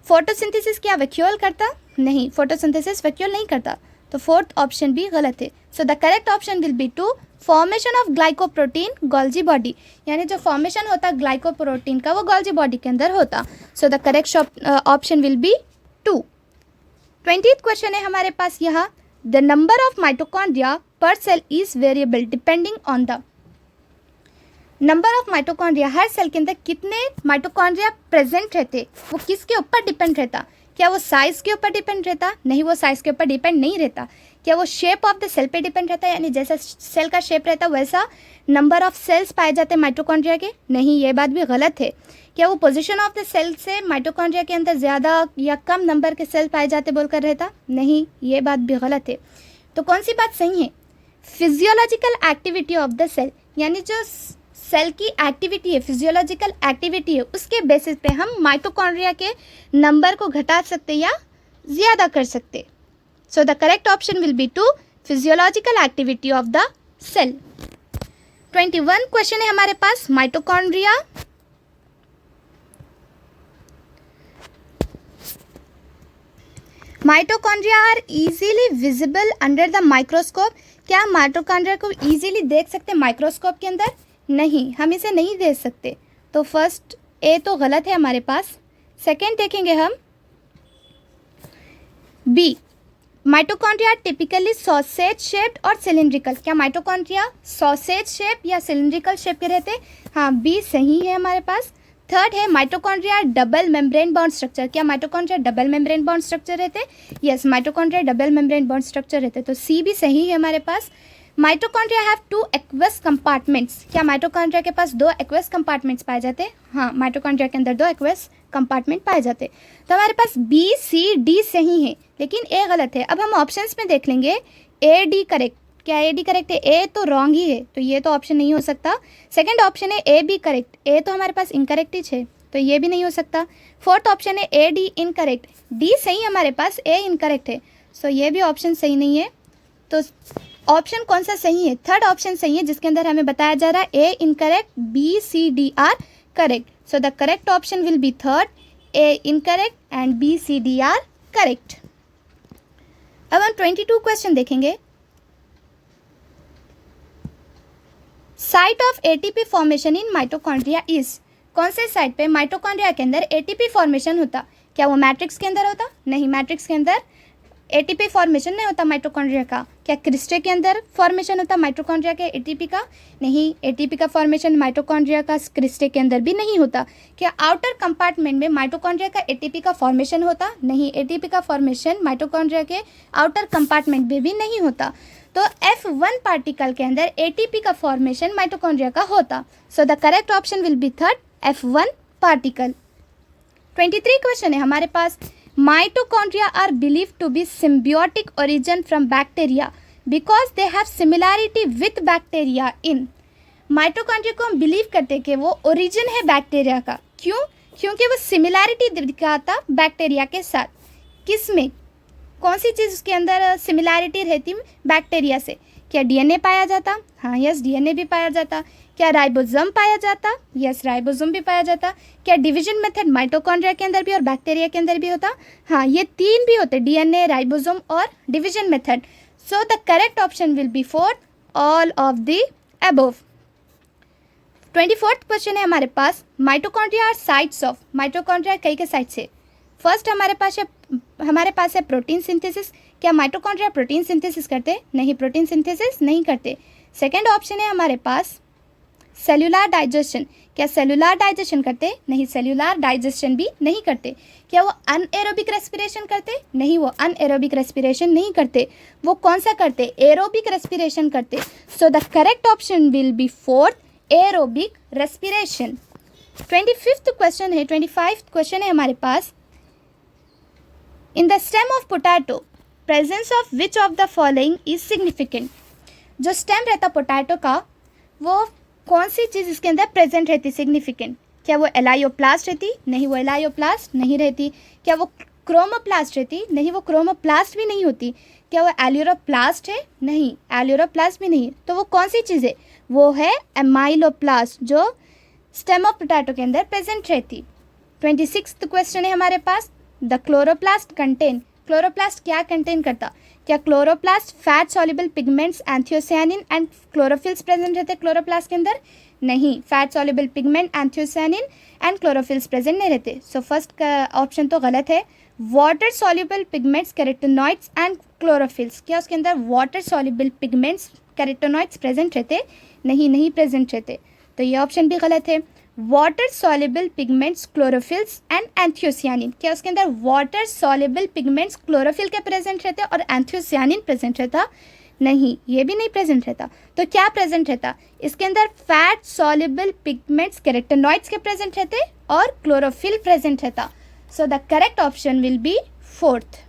फोटोसिंथेसिस क्या वैक्यूल करता, नहीं फोटोसिंथेसिस वैक्यूल नहीं करता. तो फोर्थ ऑप्शन भी गलत है. So the correct option will be two, formation of glycoprotein Golgi body. यानी जो फॉर्मेशन होता है ग्लाइकोप्रोटीन का वो गोल्जी बॉडी के अंदर होता. So the correct option will be 2. 20th question है हमारे पास यहाँ, the number of mitochondria per cell is variable depending on the. Number of mitochondria, हर सेल के अंदर कितने माइटोकॉन्ड्रिया प्रेजेंट रहते, वो किसके ऊपर डिपेंड रहता. क्या वो साइज़ के ऊपर डिपेंड रहता, नहीं वो साइज़ के ऊपर डिपेंड नहीं रहता. क्या वो शेप ऑफ द सेल पे डिपेंड रहता है, यानी जैसा सेल का शेप रहता है वैसा नंबर ऑफ सेल्स पाए जाते हैं माइटोकॉन्ड्रिया के, नहीं ये बात भी गलत है. क्या वो पोजीशन ऑफ द सेल से माइटोकॉन्ड्रिया के अंदर ज़्यादा या कम नंबर के सेल पाए जाते बोलकर रहता, नहीं ये बात भी गलत है. तो कौन सी बात सही है, physiological activity of the cell, यानी जो सेल की एक्टिविटी है, फिजियोलॉजिकल एक्टिविटी है, उसके बेसिस पे हम माइटोकॉन्ड्रिया के नंबर को घटा सकते या ज़्यादा कर सकते. So the correct option will be two, physiological activity of the cell. 21 question है हमारे पास, mitochondria. Mitochondria are easily visible under the microscope. क्या माइटोकॉन्ड्रिया को इजीली देख सकते हैं माइक्रोस्कोप के अंदर, नहीं हम इसे नहीं देख सकते. तो फर्स्ट ए तो गलत है हमारे पास. सेकेंड देखेंगे हम B, mitochondria typically sausage shaped और सिलिंड्रिकल. क्या माइटोकॉन्ड्रिया सॉसेज शेप या सिलिंड्रिकल शेप के रहते, हाँ बी सही है हमारे पास. थर्ड है mitochondria double membrane bound structure. क्या mitochondria double membrane bound structure रहते, yes mitochondria double membrane bound structure रहते. तो सी भी सही है हमारे पास. Mitochondria have 2 aqueous compartments. क्या माइटोकॉन्ड्रिया के पास 2 एक्वस कंपार्टमेंट्स पाए जाते हैं, हाँ माइटोकॉन्ड्रिया के अंदर 2 एक्वस कंपार्टमेंट पाए जाते. तो हमारे पास बी सी डी सही है, लेकिन ए गलत है. अब हम ऑप्शंस में देख लेंगे, ए डी करेक्ट. क्या ए डी करेक्ट है, ए तो रॉन्ग ही है, तो ये तो ऑप्शन नहीं हो सकता. सेकंड ऑप्शन है ए बी करेक्ट, ए तो हमारे पास इनकरेक्ट ही है, तो ये भी नहीं हो सकता. फोर्थ ऑप्शन है ए डी इनकरेक्ट, डी सही है हमारे पास, ए इनकरेक्ट है, सो ये भी ऑप्शन सही नहीं है. तो ऑप्शन कौन सा सही है, थर्ड ऑप्शन सही है, जिसके अंदर हमें बताया जा रहा है A incorrect, B C D are correct. So the correct option will be third, A incorrect and B C D are correct. अब हम 22 क्वेश्चन देखेंगे. Site of ATP formation in mitochondria is, कौन से साइट पे mitochondria के अंदर ATP formation होता? क्या वो मैट्रिक्स के अंदर होता? नहीं, मैट्रिक्स के अंदर एटीपी फॉर्मेशन नहीं होता माइटोकॉन्ड्रिया का। क्या क्रिस्टे के अंदर फॉर्मेशन होता माइटोकॉन्ड्रिया के एटीपी का? नहीं, एटीपी का फॉर्मेशन माइटोकॉन्ड्रिया का क्रिस्टे के अंदर भी नहीं होता। क्या आउटर कंपार्टमेंट में माइटोकॉन्ड्रिया का एटीपी का फॉर्मेशन होता? नहीं, एटीपी का फॉर्मेशन माइटोकॉन्ड्रिया के आउटर कंपार्टमेंट में भी नहीं होता। तो F1 पार्टिकल के अंदर एटीपी का फॉर्मेशन माइटोकॉन्ड्रिया का होता। So the correct option will be third F1 particle. 23 question है हमारे पास। Mitochondria are believe to be symbiotic origin from bacteria because they have similarity with bacteria in. Mitochondria को हम बिलीव करते कि वो ओरिजिन है बैक्टीरिया का। क्यों? क्योंकि वो सिमिलैरिटी दिखाता बैक्टीरिया के साथ। किस में? कौन सी चीज़ उसके अंदर सिमिलैरिटी रहती बैक्टीरिया से? क्या डीएनए पाया जाता? हाँ, यस, डीएनए भी पाया जाता। क्या राइबोसोम पाया जाता? यस, राइबोसोम भी पाया जाता। क्या डिवीजन मेथड माइटोकॉन्ड्रिया के अंदर भी और बैक्टीरिया के अंदर भी होता? हाँ, ये तीन भी होते, डीएनए, राइबोसोम और division method. So the correct option will be fourth, all of the above. 24th question है हमारे पास। Mitochondria are sites of, mitochondria कई के साइट से? फर्स्ट हमारे पास है प्रोटीन सिंथेसिस। क्या माइटोकॉन्ड्रिया प्रोटीन सिंथेसिस करते? नहीं, प्रोटीन सिंथेसिस नहीं करते। सेकेंड ऑप्शन है हमारे पास सेल्यूलर डाइजेशन। क्या सेल्यूलर डाइजेशन करते? नहीं, सेल्यूलर डाइजेशन भी नहीं करते। क्या वो अनएरोबिक रेस्पिरेशन करते? नहीं, वो अनएरोबिक रेस्पिरेशन नहीं करते। वो कौन सा करते? एरोबिक रेस्पिरेशन करते। So the correct option will be fourth, aerobic respiration. 25th question है, 25th क्वेश्चन है हमारे पास। In the stem of potato presence of which of the following is significant. जो स्टेम रहता पोटैटो का, वो कौन सी चीज़ इसके अंदर प्रेजेंट रहती सिग्निफिकेंट? क्या वो एलायोप्लास्ट रहती? नहीं, वो एलायोप्लास्ट नहीं रहती। क्या वो क्रोमोप्लास्ट रहती? नहीं, वो क्रोमोप्लास्ट भी नहीं होती। क्या वो एल्यूरोप्लास्ट है? नहीं, एल्यूरोप्लास्ट भी नहीं। तो वो कौन सी चीज़ है? वो है एमाइलोप्लास्ट, जो स्टेम ऑफ पोटैटो के अंदर प्रेजेंट रहती। 26th क्वेश्चन है हमारे पास। द क्लोरोप्लास्ट कंटेन, क्लोरोप्लास्ट क्या कंटेन करता? क्या chloroplast fat soluble pigments, anthocyanin and chlorophylls present रहते क्लोरोप्लास्ट के अंदर? नहीं, fat soluble pigment, anthocyanin and chlorophylls present नहीं रहते। सो फर्स्ट का ऑप्शन तो गलत है। Water soluble pigments, carotenoids and chlorophylls, क्या उसके अंदर water soluble pigments, carotenoids present रहते? नहीं, नहीं प्रेजेंट रहते। तो ये ऑप्शन भी गलत है। Water soluble pigments, chlorophylls and anthocyanin, क्या उसके अंदर वाटर सॉल्युबल पिगमेंट्स क्लोरोफिल के प्रेजेंट रहते और एंथियोसायनिन प्रेजेंट रहता? नहीं, ये भी नहीं प्रेजेंट रहता। तो क्या प्रेजेंट रहता इसके अंदर? फैट सॉल्युबल पिगमेंट्स, कैरोटेनॉइड्स के प्रेजेंट रहते और क्लोरोफिल प्रेजेंट रहता। So the correct option will be fourth.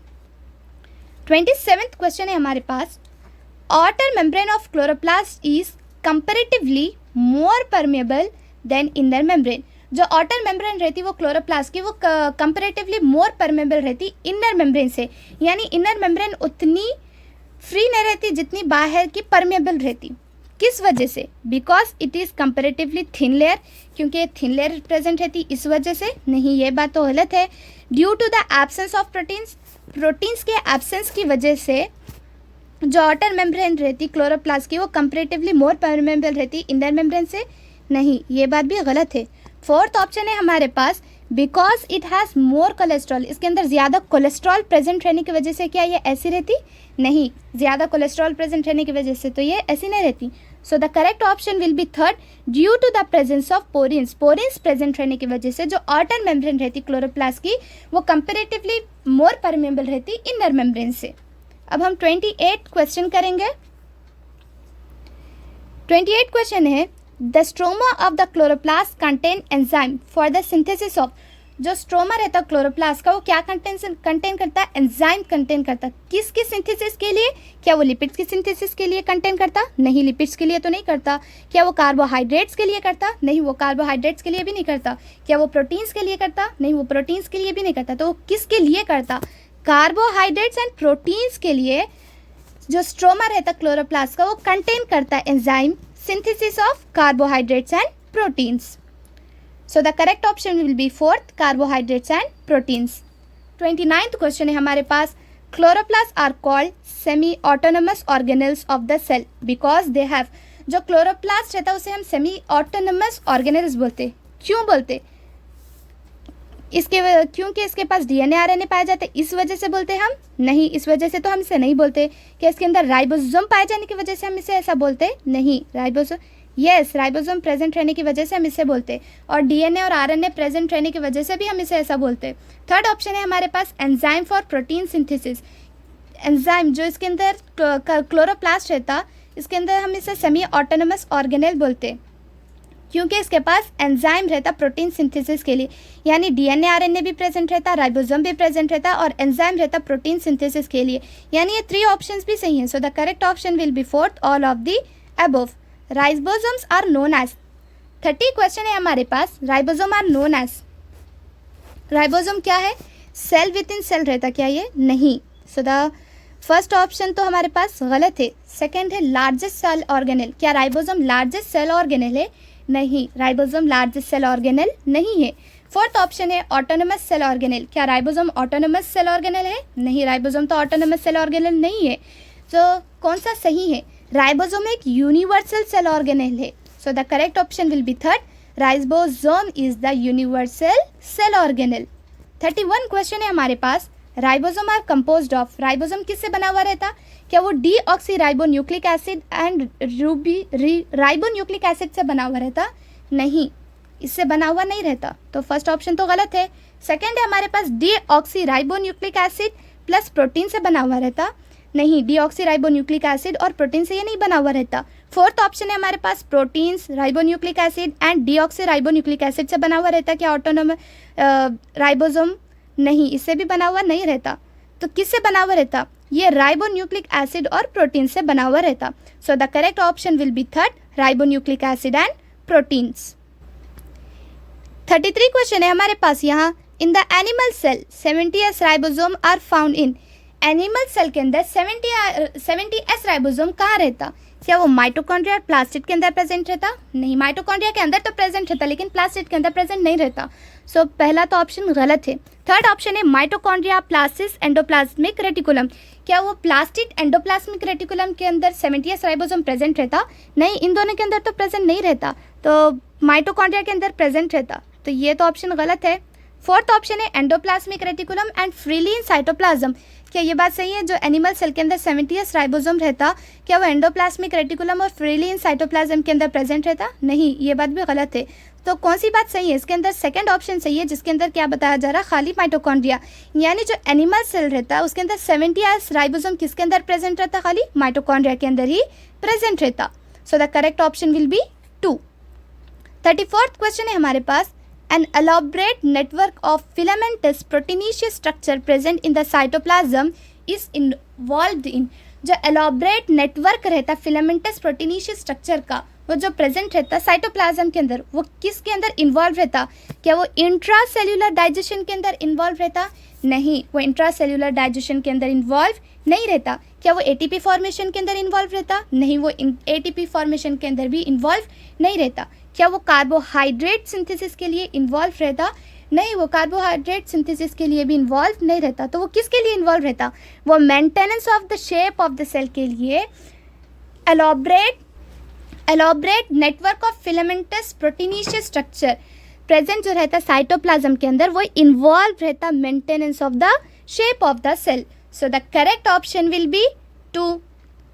27th question है हमारे पास। Outer membrane of chloroplast is comparatively more permeable than inner membrane. जो आउटर मेम्ब्रेन रहती वो क्लोरोप्लास्ट की, वो कंपैरेटिवली मोर परमेबल रहती इनर मेम्ब्रेन से। यानी इनर मेम्ब्रेन उतनी फ्री नहीं रहती जितनी बाहर की परमेबल रहती। किस वजह से? Because it is comparatively thin layer, क्योंकि थिन लेयर प्रेजेंट रहती इस वजह से? नहीं, ये बात तो गलत है। Due to the absence of proteins, proteins के एब्सेंस की वजह से जो आउटर मेम्ब्रेन रहती क्लोरोप्लास्ट की, वो कंपैरेटिवली मोर परमेबल रहती इनर मेम्ब्रेन से? नहीं, ये बात भी गलत है। फोर्थ ऑप्शन है हमारे पास, because it has more cholesterol, इसके अंदर ज़्यादा कोलेस्ट्रॉल प्रेजेंट रहने की वजह से क्या ये ऐसी रहती? नहीं, ज़्यादा कोलेस्ट्रॉल प्रेजेंट रहने की वजह से तो ये ऐसी नहीं रहती। So the correct option will be third, due to the presence of porins, porins present रहने की वजह से जो आउटर मेम्ब्रेन रहती क्लोरोप्लास्ट की, वो कंपेरेटिवली मोर परमेबल रहती इनर मेम्ब्रेन से। अब हम 28 क्वेश्चन करेंगे। 28 क्वेश्चन है, the stroma of the chloroplast contain enzyme for the synthesis of. जो स्ट्रोमा रहता है क्लोरोप्लास्ट का, वो क्या कंटेन करता है? एंजाइम कंटेन करता है। किसकी सिंथेसिस के लिए? क्या वो लिपिड्स की सिंथेसिस के लिए कंटेन करता? नहीं, लिपिड्स के लिए तो नहीं करता। क्या वो कार्बोहाइड्रेट्स के लिए करता? नहीं, वो कार्बोहाइड्रेट्स के लिए भी नहीं करता। क्या वो प्रोटीन्स के लिए करता? नहीं, वो प्रोटीन्स के लिए भी नहीं करता। तो वो किसके लिए करता? कार्बोहाइड्रेट्स एंड प्रोटीन्स के लिए जो स्ट्रोमा रहता क्लोरोप्लास्ट का, वो कंटेन करता है enzyme synthesis of carbohydrates and proteins. So the correct option will be fourth, carbohydrates and proteins. 29th question है हमारे पास। Chloroplasts are called semi-autonomous organelles of the cell because they have जो chloroplast रहता है उसे हम semi autonomous organelles बोलते। क्यों बोलते? क्योंकि इसके पास डीएनए आरएनए पाया जाता है, इस वजह से बोलते हैं हम? नहीं, इस वजह से तो हम इसे नहीं बोलते। कि इसके अंदर राइबोसोम पाए जाने की वजह से हम इसे ऐसा बोलते? नहीं, राइबोसोम प्रेजेंट रहने की वजह से हम इसे बोलते, और डीएनए और आरएनए प्रेजेंट रहने की वजह से भी हम इसे ऐसा बोलते। थर्ड ऑप्शन है हमारे पास enzyme for protein synthesis. Enzyme जो इसके अंदर क्लोरोप्लास्ट रहता, इसके अंदर हम इसे सेमी ऑटोनमस ऑर्गेनेल बोलते, क्योंकि इसके पास एंजाइम रहता प्रोटीन सिंथेसिस के लिए। यानी डीएनए आरएनए भी प्रेजेंट रहता, राइबोसोम भी प्रेजेंट रहता, और एंजाइम रहता प्रोटीन सिंथेसिस के लिए। यानी ये 3 ऑप्शंस भी सही हैं। So the correct option will be fourth, all of the above. Ribosomes are known as. 30 question है हमारे पास। Ribosome are known as. Ribosome क्या है? सेल विद इन सेल रहता क्या ये? नहीं। सो द फर्स्ट ऑप्शन तो हमारे पास गलत है। सेकेंड है लार्जेस्ट सेल ऑर्गेनेल। क्या राइबोसोम लार्जेस्ट सेल ऑर्गेनेल है? नहीं, राइबोसोम लार्जेस्ट सेल ऑर्गेनेल नहीं है। फोर्थ ऑप्शन है ऑटोनमस सेल ऑर्गेनेल। क्या राइबोसोम ऑटोनमस सेल ऑर्गेनेल है? नहीं, राइबोसोम तो ऑटोनमस सेल ऑर्गेनेल नहीं है। तो कौन सा सही है? राइबोसोम एक यूनिवर्सल सेल ऑर्गेनेल है। So the correct option will be third, ribosome is the universal cell organelle. 31 question है हमारे पास। Ribosome are composed of. Ribosome किससे बना हुआ रहता? क्या वो deoxyribonucleic acid and ribonucleic acid से बना हुआ रहता? नहीं, इससे बना हुआ नहीं रहता। तो फर्स्ट ऑप्शन तो गलत है। सेकेंड है हमारे पास डीऑक्सीराइबोन्यूक्लिक एसिड प्लस प्रोटीन से बना हुआ रहता? नहीं, डीऑक्सीराइबोन्यूक्लिक एसिड और प्रोटीन से ये नहीं बना हुआ रहता। फोर्थ ऑप्शन है हमारे पास proteins, ribonucleic acid and deoxyribonucleic acid से बना हुआ रहता। क्या ऑटोनोमस राइबोसोम? नहीं, इससे भी बना हुआ नहीं रहता। तो किससे बना हुआ रहता? ये राइबोन्यूक्लिक एसिड और प्रोटीन से बना हुआ रहता। So the correct option will be third, ribonucleic acid and proteins. 33 question है हमारे पास यहाँ। In the animal cell 70S ribosome are found in. Animal cell के अंदर 70S राइबोसोम कहाँ रहता? क्या वो माइटोकॉन्ड्रिया और प्लास्टिड के अंदर प्रेजेंट रहता? नहीं, माइटोकॉन्ड्रिया के अंदर तो प्रेजेंट रहता लेकिन प्लास्टिड के अंदर प्रेजेंट नहीं रहता। सो पहला तो ऑप्शन गलत है। थर्ड ऑप्शन है माइटोकॉन्ड्रिया प्लास्टिस एंडोप्लाज्मिक रेटिकुलम। क्या वो प्लास्टिड एंडोप्लाज्मिक रेटिकुलम के अंदर 70S राइबोसोम प्रेजेंट रहता? नहीं, इन दोनों के अंदर तो प्रेजेंट नहीं रहता, तो माइटोकॉन्ड्रिया के अंदर प्रेजेंट रहता। तो ये तो ऑप्शन गलत है। फोर्थ ऑप्शन है endoplasmic reticulum and freely in cytoplasm. क्या ये बात सही है? जो एनिमल सेल के अंदर 70S राइबोसोम रहता, क्या वो एंडोप्लाज्मिक रेटिकुलम और फ्रीली इन साइटोप्लाज्म के अंदर प्रेजेंट रहता? नहीं, ये बात भी गलत है। तो कौन सी बात सही है? इसके अंदर सेकंड ऑप्शन सही है, जिसके अंदर क्या बताया जा रहा है? खाली माइटोकॉन्ड्रिया। यानी जो एनिमल सेल रहता है उसके अंदर 70S राइबोसोम किसके अंदर प्रेजेंट रहता? खाली माइटोकॉन्ड्रिया के अंदर ही प्रेजेंट रहता। So the correct option will be 2। 34th question है हमारे पास। An elaborate network of filamentous proteinaceous structure present in the cytoplasm is involved in। जो elaborate network रहता filamentous proteinaceous structure का, वो जो प्रेजेंट रहता साइटोप्लाज्म के अंदर, वो किसके अंदर इन्वॉल्व रहता? क्या वो इंट्रासेल्यूलर डाइजेशन के अंदर इन्वॉल्व रहता? नहीं, वो इंट्रासेल्यूलर डाइजेशन के अंदर इन्वॉल्व नहीं रहता। क्या वो एटीपी फॉर्मेशन के अंदर इन्वॉल्व रहता? नहीं, वो एटीपी फॉर्मेशन के अंदर भी इन्वॉल्व नहीं रहता। क्या वो कार्बोहाइड्रेट सिंथेसिस के लिए इन्वॉल्व रहता? नहीं, वो कार्बोहाइड्रेट सिंथेसिस के लिए भी इन्वॉल्व नहीं रहता। तो वो किसके लिए इन्वॉल्व रहता? वो maintenance of the shape of the cell के लिए elaborate network of filamentous proteinaceous structure present जो रहता साइटोप्लाज्म के अंदर, वो इन्वॉल्व रहता maintenance of the shape of the cell. So the correct option will be 2।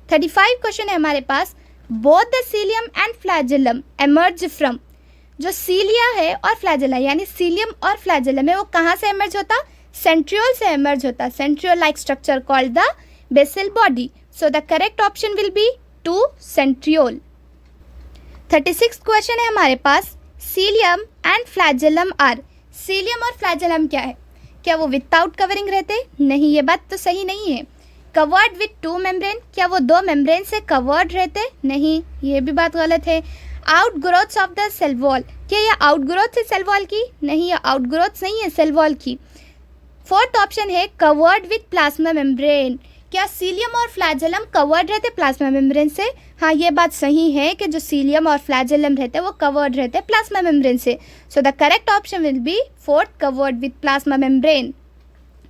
35 question है हमारे पास। Both the cilium and flagellum emerge from. जो सीलिया है और फ्लैजेला, यानी सीलियम और फ्लैजेलम है, वो कहाँ से एमर्ज होता? सेंट्रियोल से एमर्ज होता। Centriole like structure called the basal body. So the correct option will be 2, centriole. 36 question है हमारे पास। Cilium and flagellum are. Cilium और फ्लैजेलम क्या है? क्या वो विदाउट कवरिंग रहते? नहीं, ये बात तो सही नहीं है। Covered with 2 membrane. क्या वो 2 मेम्ब्रेन से कवर्ड रहते? नहीं, ये भी बात गलत है। Outgrowths of the cell wall. क्या ये आउट ग्रोथ है सेल वॉल की? नहीं, ये आउट ग्रोथ नहीं है सेल वॉल की। फोर्थ ऑप्शन है कवर्ड विथ प्लाज्मा मेम्ब्रेन। क्या सीलियम और फ्लैजेलम कवर्ड रहते प्लाज्मा मेम्ब्रेन से? हाँ, ये बात सही है कि जो सीलियम और फ्लैजेलम रहते हैं वो कवर्ड रहते हैं प्लाज्मा मेम्ब्रेन से। So the correct option will be 4th, covered with plasma membrane.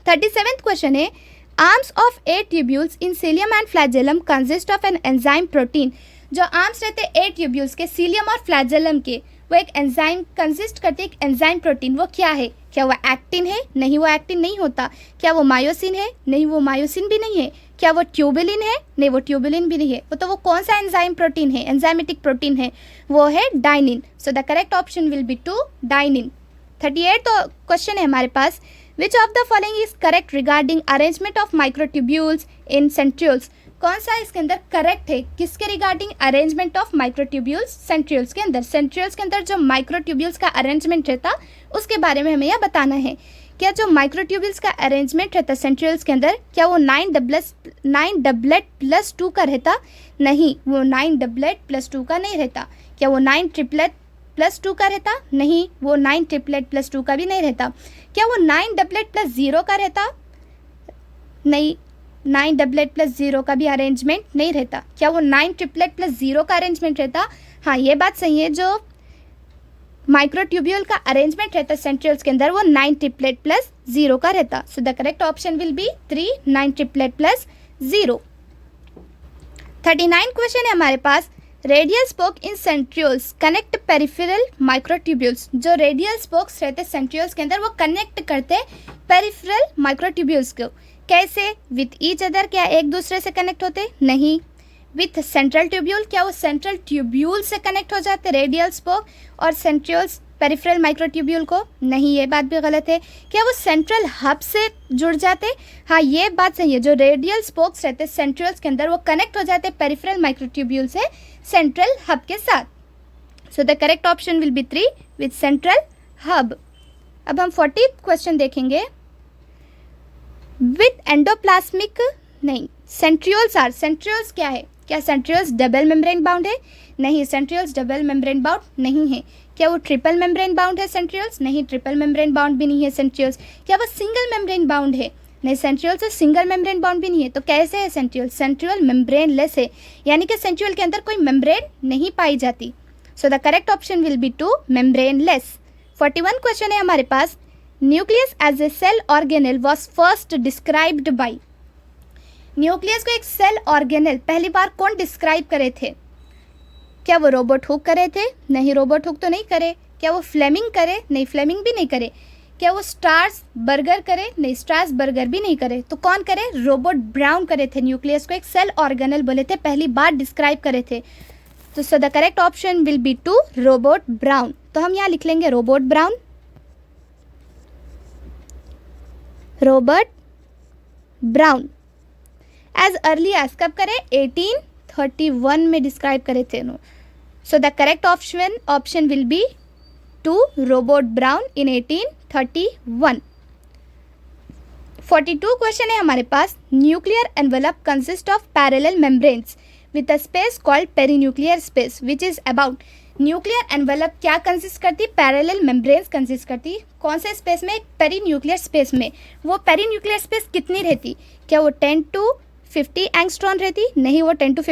37th question है। Arms of 8 tubules in cilium and flagellum consist of an enzyme protein. जो आर्म्स रहते हैं 8 ट्यूब्यूल्स के, सीलियम और flagellum के, वो एक एंजाइम कंसिस्ट करती है, एक एंजाइम प्रोटीन। वो क्या है? क्या वो एक्टिन है? नहीं, वो एक्टिन नहीं होता। क्या वो मायोसिन है? नहीं, वो मायोसिन भी नहीं है। क्या वो ट्यूबुलिन है? नहीं, वो ट्यूबुलिन भी नहीं है। वो कौन सा एंजाइम प्रोटीन है, एंजाइमेटिक प्रोटीन है? वो है dynein. So the correct option will be 2 dynein. 38 question है हमारे पास, which of the following is correct regarding arrangement of microtubules in centrioles? कौन सा इसके अंदर करेक्ट है? किसके regarding? Arrangement of microtubules centrioles के अंदर। सेंट्रियोल्स के अंदर जो माइक्रोट्यूब्यूल्स का अरेंजमेंट रहता, उसके बारे में हमें यह बताना है। क्या जो माइक्रोट्यूब्यूल्स का अरेंजमेंट रहता सेंट्रियोल्स के अंदर, क्या वो 9 डबलेट प्लस 2 का रहता? नहीं, वो 9 डबलेट प्लस 2 का नहीं रहता। क्या वो 9 ट्रिपलेट प्लस 2 का रहता? नहीं, वो 9 ट्रिपलेट प्लस 2 का भी नहीं रहता। क्या वो 9 डबलेट प्लस 0 का रहता? नहीं, 9 डबलेट प्लस 0 का भी अरेंजमेंट नहीं रहता। क्या वो 9 ट्रिपलेट प्लस 0 का अरेंजमेंट रहता? हाँ, ये बात सही है। जो माइक्रोट्यूब्यूल का अरेंजमेंट रहता है सेंट्रियोल्स के अंदर, वो 9 ट्रिपलेट प्लस 0 का रहता। So the correct option will be 3 9 triplet plus 0। 39 question है हमारे पास, radial spoke in centrioles connect peripheral microtubules. जो रेडियल स्पोक्स रहते सेंट्रियोल्स के अंदर, वो कनेक्ट करते पेरिफेरल माइक्रोट्यूब्यूल्स को। कैसे? With each other. क्या एक दूसरे से कनेक्ट होते? नहीं। With central tubule. क्या वो सेंट्रल ट्यूब्यूल से कनेक्ट हो जाते रेडियल स्पोक और सेंट्रियोल्स पेरिफेरल माइक्रोट्यूब्यूल को? नहीं, ये बात भी गलत है। क्या वो सेंट्रल हब से जुड़ जाते? हाँ, ये बात सही है। जो रेडियल स्पोक्स रहते सेंट्रियोल्स के अंदर, वो कनेक्ट हो जाते पेरिफेरल माइक्रोट्यूब्यूल से सेंट्रल हब के साथ। सो the correct option will be 3 with central hub. अब हम 40th क्वेश्चन देखेंगे, विथ एंडोप्लाज्मिक। नहीं, सेंट्रियोल्स क्या है? क्या सेंट्रियोल्स डबल मेम्ब्रेन बाउंड है? नहीं, सेंट्रियोल्स डबल मेम्ब्रेन बाउंड नहीं है। क्या वो ट्रिपल मेम्ब्रेन बाउंड है सेंट्रियोल्स? नहीं, ट्रिपल मेम्ब्रेन बाउंड भी नहीं है सेंट्रियोल्स। क्या वो सिंगल मेम्ब्रेन बाउंड है? नहीं, सेंट्रियोल्स सिंगल मेम्ब्रेन बाउंड भी नहीं है। तो कैसे है सेंट्रियोल? सेंट्रियोल मेम्ब्रेन लेस है, यानी कि सेंट्रियोल के अंदर कोई मेम्ब्रेन नहीं पाई जाती। So the correct option will be 2 membrane less. 41 question है हमारे पास, nucleus as a cell organelle was first described by. Nucleus को एक सेल ऑर्गेनेल पहली बार कौन डिस्क्राइब करे थे? क्या वो रॉबर्ट हुक करे थे? नहीं, रॉबर्ट हुक तो नहीं करे। क्या वो फ्लेमिंग करे? नहीं, फ्लेमिंग भी नहीं करे। क्या वो स्ट्रास बर्गर करे? नहीं, स्ट्रास बर्गर भी नहीं करे। तो कौन करे? रॉबर्ट ब्राउन करे थे। न्यूक्लियस को एक सेल ऑर्गेनेल बोले थे, पहली बार डिस्क्राइब करे थे। तो so the correct option will be 2 Robert Brown. तो हम यहाँ लिख लेंगे Robert Brown, Robert Brown. As early as कब करे? 1831 में डिस्क्राइब करे थे। So the correct option will be 2 Robert Brown in 1831। 42 question है हमारे पास, nuclear envelope consist of parallel membranes with a space called perinuclear space which is about. Nuclear envelope क्या consist करती? पैरेलल मेम्ब्रेन्स कंसिस्ट करती। कौन से space में? Perinuclear space में। वो पेरीन्यूक्लियर स्पेस कितनी रहती? क्या वो 10 to 50 एंगस्ट्रॉन रहती? नहीं, वो 10 to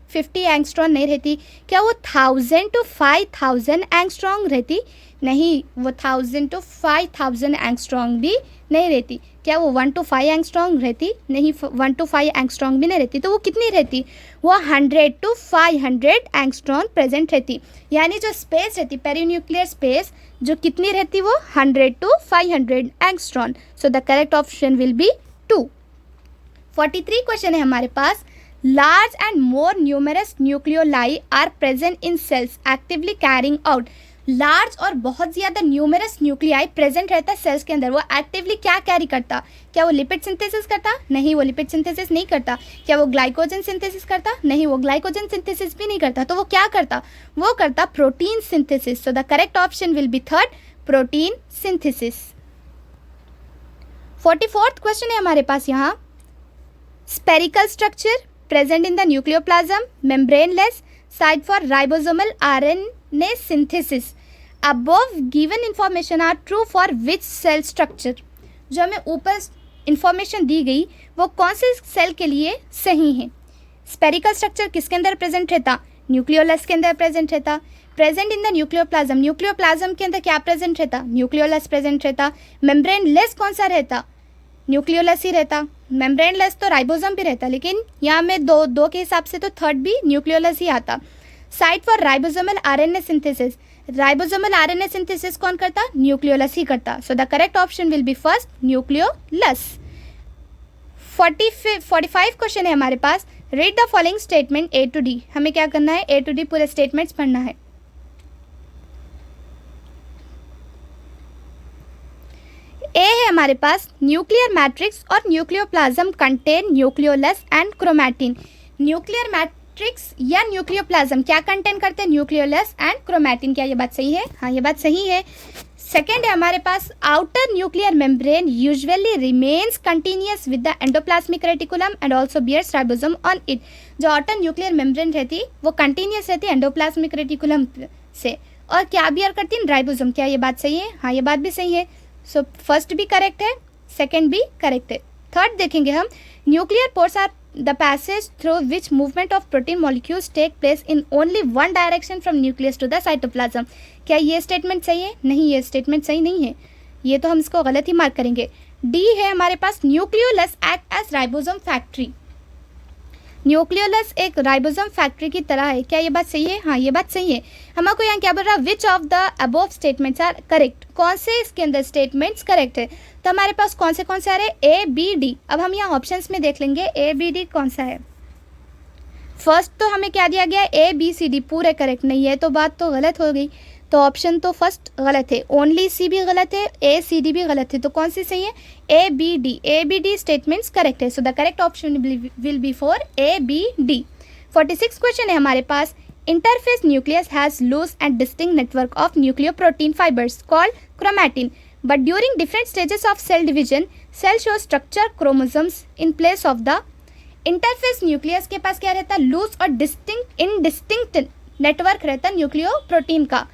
50 एंगस्ट्रॉन नहीं रहती। क्या वो 1000 to 5000 एंगस्ट्रॉन रहती? नहीं, वो 1000 to 5000 एंगस्ट्रॉन भी नहीं रहती। क्या वो 1 to 5 एंगस्ट्रॉन रहती? नहीं, 1 to 5 एंगस्ट्रॉन भी नहीं रहती। तो वो कितनी रहती? वो 100 to 500 एंगस्ट्रॉन प्रेजेंट रहती। यानी जो स्पेस रहती पेरीन्यूक्लियर स्पेस, जो कितनी रहती? वो 100 to 500 angstrom. So the correct option will be 2। 43 question है हमारे पास, large and more numerous nucleoli are present in cells actively carrying out. Large और बहुत ज़्यादा न्यूमरस न्यूक्लियाई प्रेजेंट रहता है सेल्स के अंदर, वो एक्टिवली क्या कैरी करता? क्या वो लिपिड सिंथेसिस करता? नहीं, वो लिपिड सिंथेसिस नहीं करता। क्या वो ग्लाइकोजन सिंथेसिस करता? नहीं, वो ग्लाइकोजन सिंथेसिस भी नहीं करता। तो वो क्या करता? वो करता protein synthesis. So the correct option will be 3 protein synthesis. 44th question है हमारे पास यहाँ, spherical structure present in the nucleoplasm, membraneless, site for ribosomal RNA synthesis. Above given information are true for which cell structure? जो हमें ऊपर information दी गई वो कौन से सेल के लिए सही है? स्पेरिकल स्ट्रक्चर किसके अंदर प्रेजेंट रहता? न्यूक्लियोलस के अंदर प्रेजेंट रहता। Present in the nucleoplasm, nucleoplasm के अंदर क्या प्रेजेंट रहता? न्यूक्लियोलस प्रेजेंट रहता। मेम्ब्रेन लेस कौन सा रहता? न्यूक्लियोलस ही रहता। मेम्ब्रेनलेस तो राइबोसोम भी रहता, लेकिन यहाँ में दो के हिसाब से तो थर्ड भी न्यूक्लियोलस ही आता। Site for ribosomal RNA synthesis, ribosomal RNA synthesis कौन करता? न्यूक्लियोलस ही करता। So the correct option will be first, nucleolus. 45 question है हमारे पास। Read the following statement A to D. हमें क्या करना है? ए टू डी पूरे स्टेटमेंट्स पढ़ना है। ए है हमारे पास, न्यूक्लियर मैट्रिक्स और nucleoplasm contain nucleolus and chromatin. Nuclear matrix या न्यूक्लियोप्लाज्म क्या कंटेन करते हैं? Nucleolus and chromatin. क्या ये बात सही है? हाँ, ये बात सही है। सेकेंड है हमारे पास, outer nuclear membrane usually remains continuous with the endoplasmic reticulum and also bears ribosome on it. जो आउटर न्यूक्लियर मेम्ब्रेन रहती वो कंटिन्यूअस रहती है एंडोप्लाज्मिक रेटिकुलम से, और क्या बियर करती है? राइबोसोम। क्या ये बात सही है? हाँ, ये बात भी सही है। सो फर्स्ट भी करेक्ट है, सेकेंड भी करेक्ट है। थर्ड देखेंगे हम, nuclear pores are the passage through which movement of protein molecules take place in only one direction from nucleus to the cytoplasm. क्या ये स्टेटमेंट सही है? नहीं, ये स्टेटमेंट सही नहीं है, ये तो हम इसको गलत ही मार्क करेंगे। डी है हमारे पास, nucleolus act as ribosome factory. Nucleolus एक राइबोसोम फैक्ट्री की तरह है। क्या ये बात सही है? हाँ, ये बात सही है। हमको यहाँ क्या बोल रहा है? Which of the above statements are correct. कौन से इसके अंदर स्टेटमेंट्स करेक्ट है? तो हमारे पास कौन से आ रहे? ए, बी, डी। अब हम यहाँ ऑप्शंस में देख लेंगे ए, बी, डी कौन सा है। फर्स्ट तो हमें क्या दिया गया? ए, बी, सी, डी पूरे करेक्ट नहीं है, तो बात तो गलत हो गई। तो ऑप्शन तो फर्स्ट गलत है, ओनली सी भी गलत है, ए, सी, डी भी गलत है। तो कौन सी सही है? A, B, D. A, B, D statements correct है। So the correct option will be four A, B, D. 46 question है हमारे पास। Interphase nucleus has loose and distinct network of nucleoprotein fibres called chromatin, but during different stages of cell division cell show structure chromosomes in place of the. Interphase nucleus के पास क्या रहता है? Loose और indistinct network रहता है nucleoprotein का,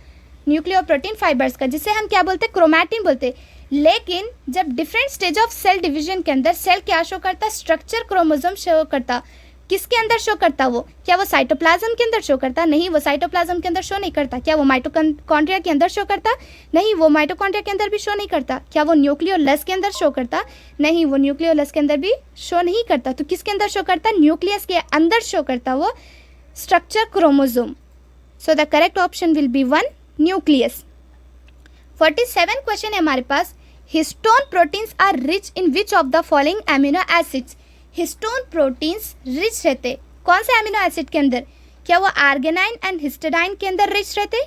nucleoprotein fibres का, जिसे हम क्या बोलते हैं? क्रोमैटिन बोलते हैं। लेकिन जब different stage of cell division के अंदर सेल क्या शो करता? स्ट्रक्चर क्रोमोसोम शो करता। किसके अंदर शो करता वो? क्या वो साइटोप्लाज्म के अंदर शो करता? नहीं, वो साइटोप्लाज्म के अंदर शो नहीं करता। क्या वो माइटोकॉन्ड्रिया के अंदर शो करता? नहीं, वो माइटोकॉन्ड्रिया के अंदर भी शो नहीं करता। क्या वो न्यूक्लियोलस के अंदर शो करता? नहीं, वो न्यूक्लियोलस के अंदर भी शो नहीं करता। तो किसके अंदर शो करता? न्यूक्लियस के अंदर शो करता वो structure chromosome. So the correct option will be 1, nucleus. 47 question है हमारे पास। Histone proteins are rich in which of the following amino acids. Histone proteins rich रहते कौन से एमिनो एसिड के अंदर? क्या वो आर्गेनाइन एंड हिस्टेडाइन के अंदर रिच रहते?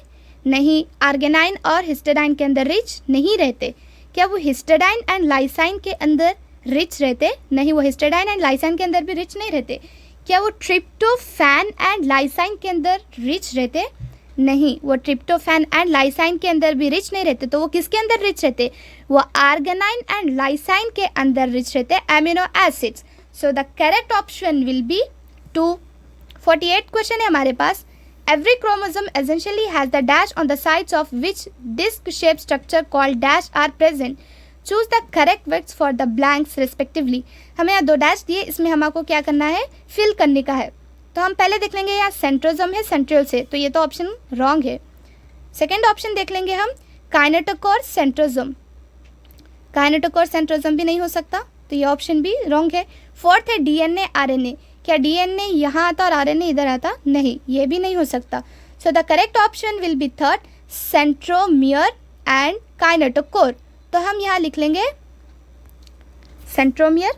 नहीं, आर्गेनाइन और हिस्टेडाइन के अंदर रिच नहीं रहते। क्या वो हिस्टेडाइन एंड लाइसाइन के अंदर रिच रहते? नहीं, वो हिस्टेडाइन एंड लाइसाइन के अंदर भी रिच नहीं रहते। क्या वो ट्रिप्टोफैन एंड लाइसाइन के अंदर रिच रहते? नहीं, वो ट्रिप्टोफैन एंड लाइसाइन के अंदर भी रिच नहीं रहते। तो वो किसके अंदर रिच रहते? वो आर्गेनाइन एंड लाइसाइन के अंदर रिच रहते amino acids. So the correct option will be 2। 48 question है हमारे पास। Every chromosome essentially has the dash on the sides of which disc shape structure called dash are present. Choose the correct words for the blanks respectively. हमें यहाँ 2 dash दिए, इसमें हमको क्या करना है? फिल करने का है। तो हम पहले देख लेंगे यहाँ सेंट्रोजोम है सेंट्रियोल से, तो ये तो ऑप्शन रॉन्ग है। सेकेंड ऑप्शन देख लेंगे हम, काइनेटोकोर सेंट्रोजोम। काइनेटोकोर सेंट्रोजोम भी नहीं हो सकता, तो ये ऑप्शन भी रॉन्ग है। फोर्थ है डीएनए आरएनए। क्या डीएनए यहाँ आता और आरएनए इधर आता? नहीं, ये भी नहीं हो सकता। So the correct option will be third, centromere and kinetochore. तो हम यहाँ लिख लेंगे centromere.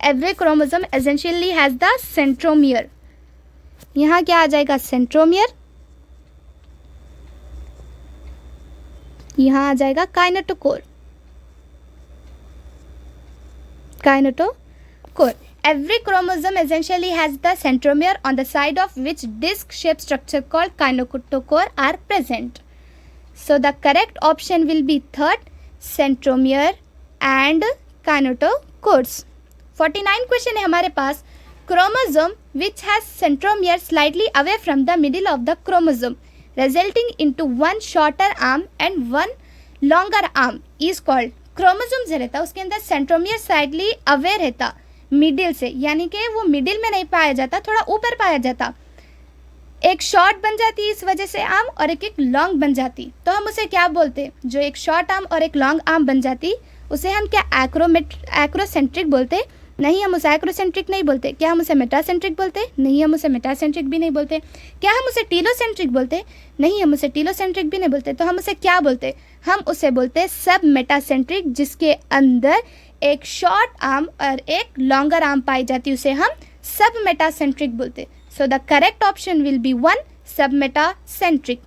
Every chromosome essentially has the centromere. यहाँ क्या आ जाएगा? सेंट्रोमियर। यहाँ आ जाएगा kinetochore. Kinetochore. Every chromosome essentially has the centromere on the side of which disc-shaped structure called kinetochore are present. So the correct option will be third, centromere and kinetochores. 49 question है हमारे पास. Chromosome which has centromere slightly away from the middle of the chromosome, resulting into one shorter arm and one longer arm is called. Chromosome जो रहता है उसके अंदर centromere slightly away रहता middle से, यानी कि वो मिडिल में नहीं पाया जाता, थोड़ा ऊपर पाया जाता. एक शॉर्ट बन जाती इस वजह से आर्म और एक लॉन्ग बन जाती. तो हम उसे क्या बोलते? जो एक शॉर्ट आर्म और एक लॉन्ग आर्म बन जाती उसे हम क्या एक्रोसेंट्रिक बोलते. नहीं, हम उसे एक्रोसेंट्रिक नहीं बोलते। क्या हम उसे मेटासेंट्रिक बोलते? नहीं, हम उसे मेटासेंट्रिक भी नहीं बोलते। क्या हम उसे टीलोसेंट्रिक बोलते? नहीं, हम उसे टीलोसेंट्रिक भी नहीं बोलते। तो हम उसे क्या बोलते? हम उसे बोलते सब मेटासेंट्रिक, जिसके अंदर एक शॉर्ट आर्म और एक लॉन्गर आर्म पाई जाती है, उसे हम सब मेटासेंट्रिक बोलते। So the correct option will be 1, submetacentric.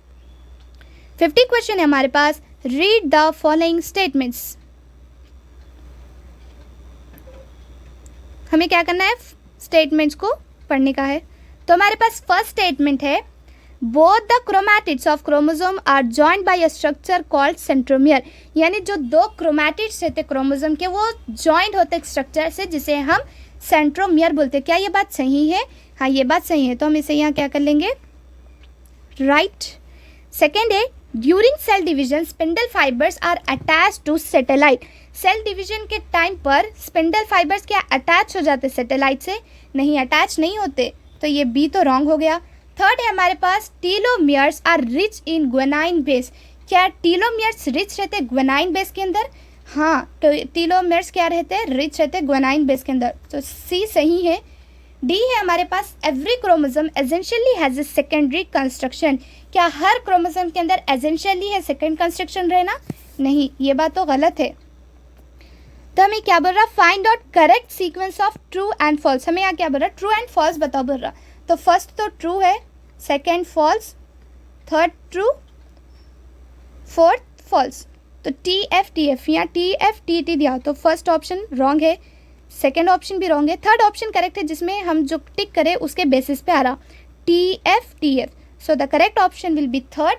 50 question है हमारे पास। Read the following statements. हमें क्या करना है? स्टेटमेंट्स को पढ़ने का है। तो हमारे पास फर्स्ट स्टेटमेंट है, both the chromatids of chromosome are joined by a structure called centromere. यानी जो दो क्रोमैटिड्स रहते क्रोमोसोम के, वो जॉइंट होते एक स्ट्रक्चर से, जिसे हम सेंट्रोमियर बोलते हैं। क्या ये बात सही है? हाँ, ये बात सही है। तो हम इसे यहाँ क्या कर लेंगे? राइट। सेकेंड है, during cell division spindle fibres are attach to satellite. Cell division के टाइम पर स्पिंडल फाइबर्स क्या अटैच हो जाते सेटेलाइट से? नहीं, अटैच नहीं होते। तो ये बी तो रॉन्ग हो गया। थर्ड है हमारे पास, telomeres are rich in guanine base. क्या टीलोमियर्स रिच रहते ग्वेनाइन बेस के अंदर? हाँ, तो टीलोमियर्स क्या रहते हैं? रिच रहते ग्वेनाइन बेस के अंदर। तो सी सही है। डी है हमारे पास, every chromosome essentially has a secondary construction. क्या हर क्रोमोसोम के अंदर एसेंशियली है सेकेंड कंस्ट्रक्शन रहना? नहीं, ये बात तो गलत है। तो हमें क्या बोल रहा? Find out correct sequence of true and false. हमें यहाँ क्या बोल रहा? ट्रू एंड फॉल्स बताओ बोल रहा। तो फर्स्ट तो ट्रू है, second false, third true, fourth false. तो टी एफ टी एफ, यहाँ टी एफ टी टी दिया, तो फर्स्ट ऑप्शन रॉन्ग है, सेकेंड ऑप्शन भी रॉन्ग है, थर्ड ऑप्शन करेक्ट है, जिसमें हम जो टिक करें उसके बेसिस पे आ रहा T F T F. So the correct option will be third,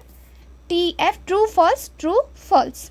T F, true false, true false.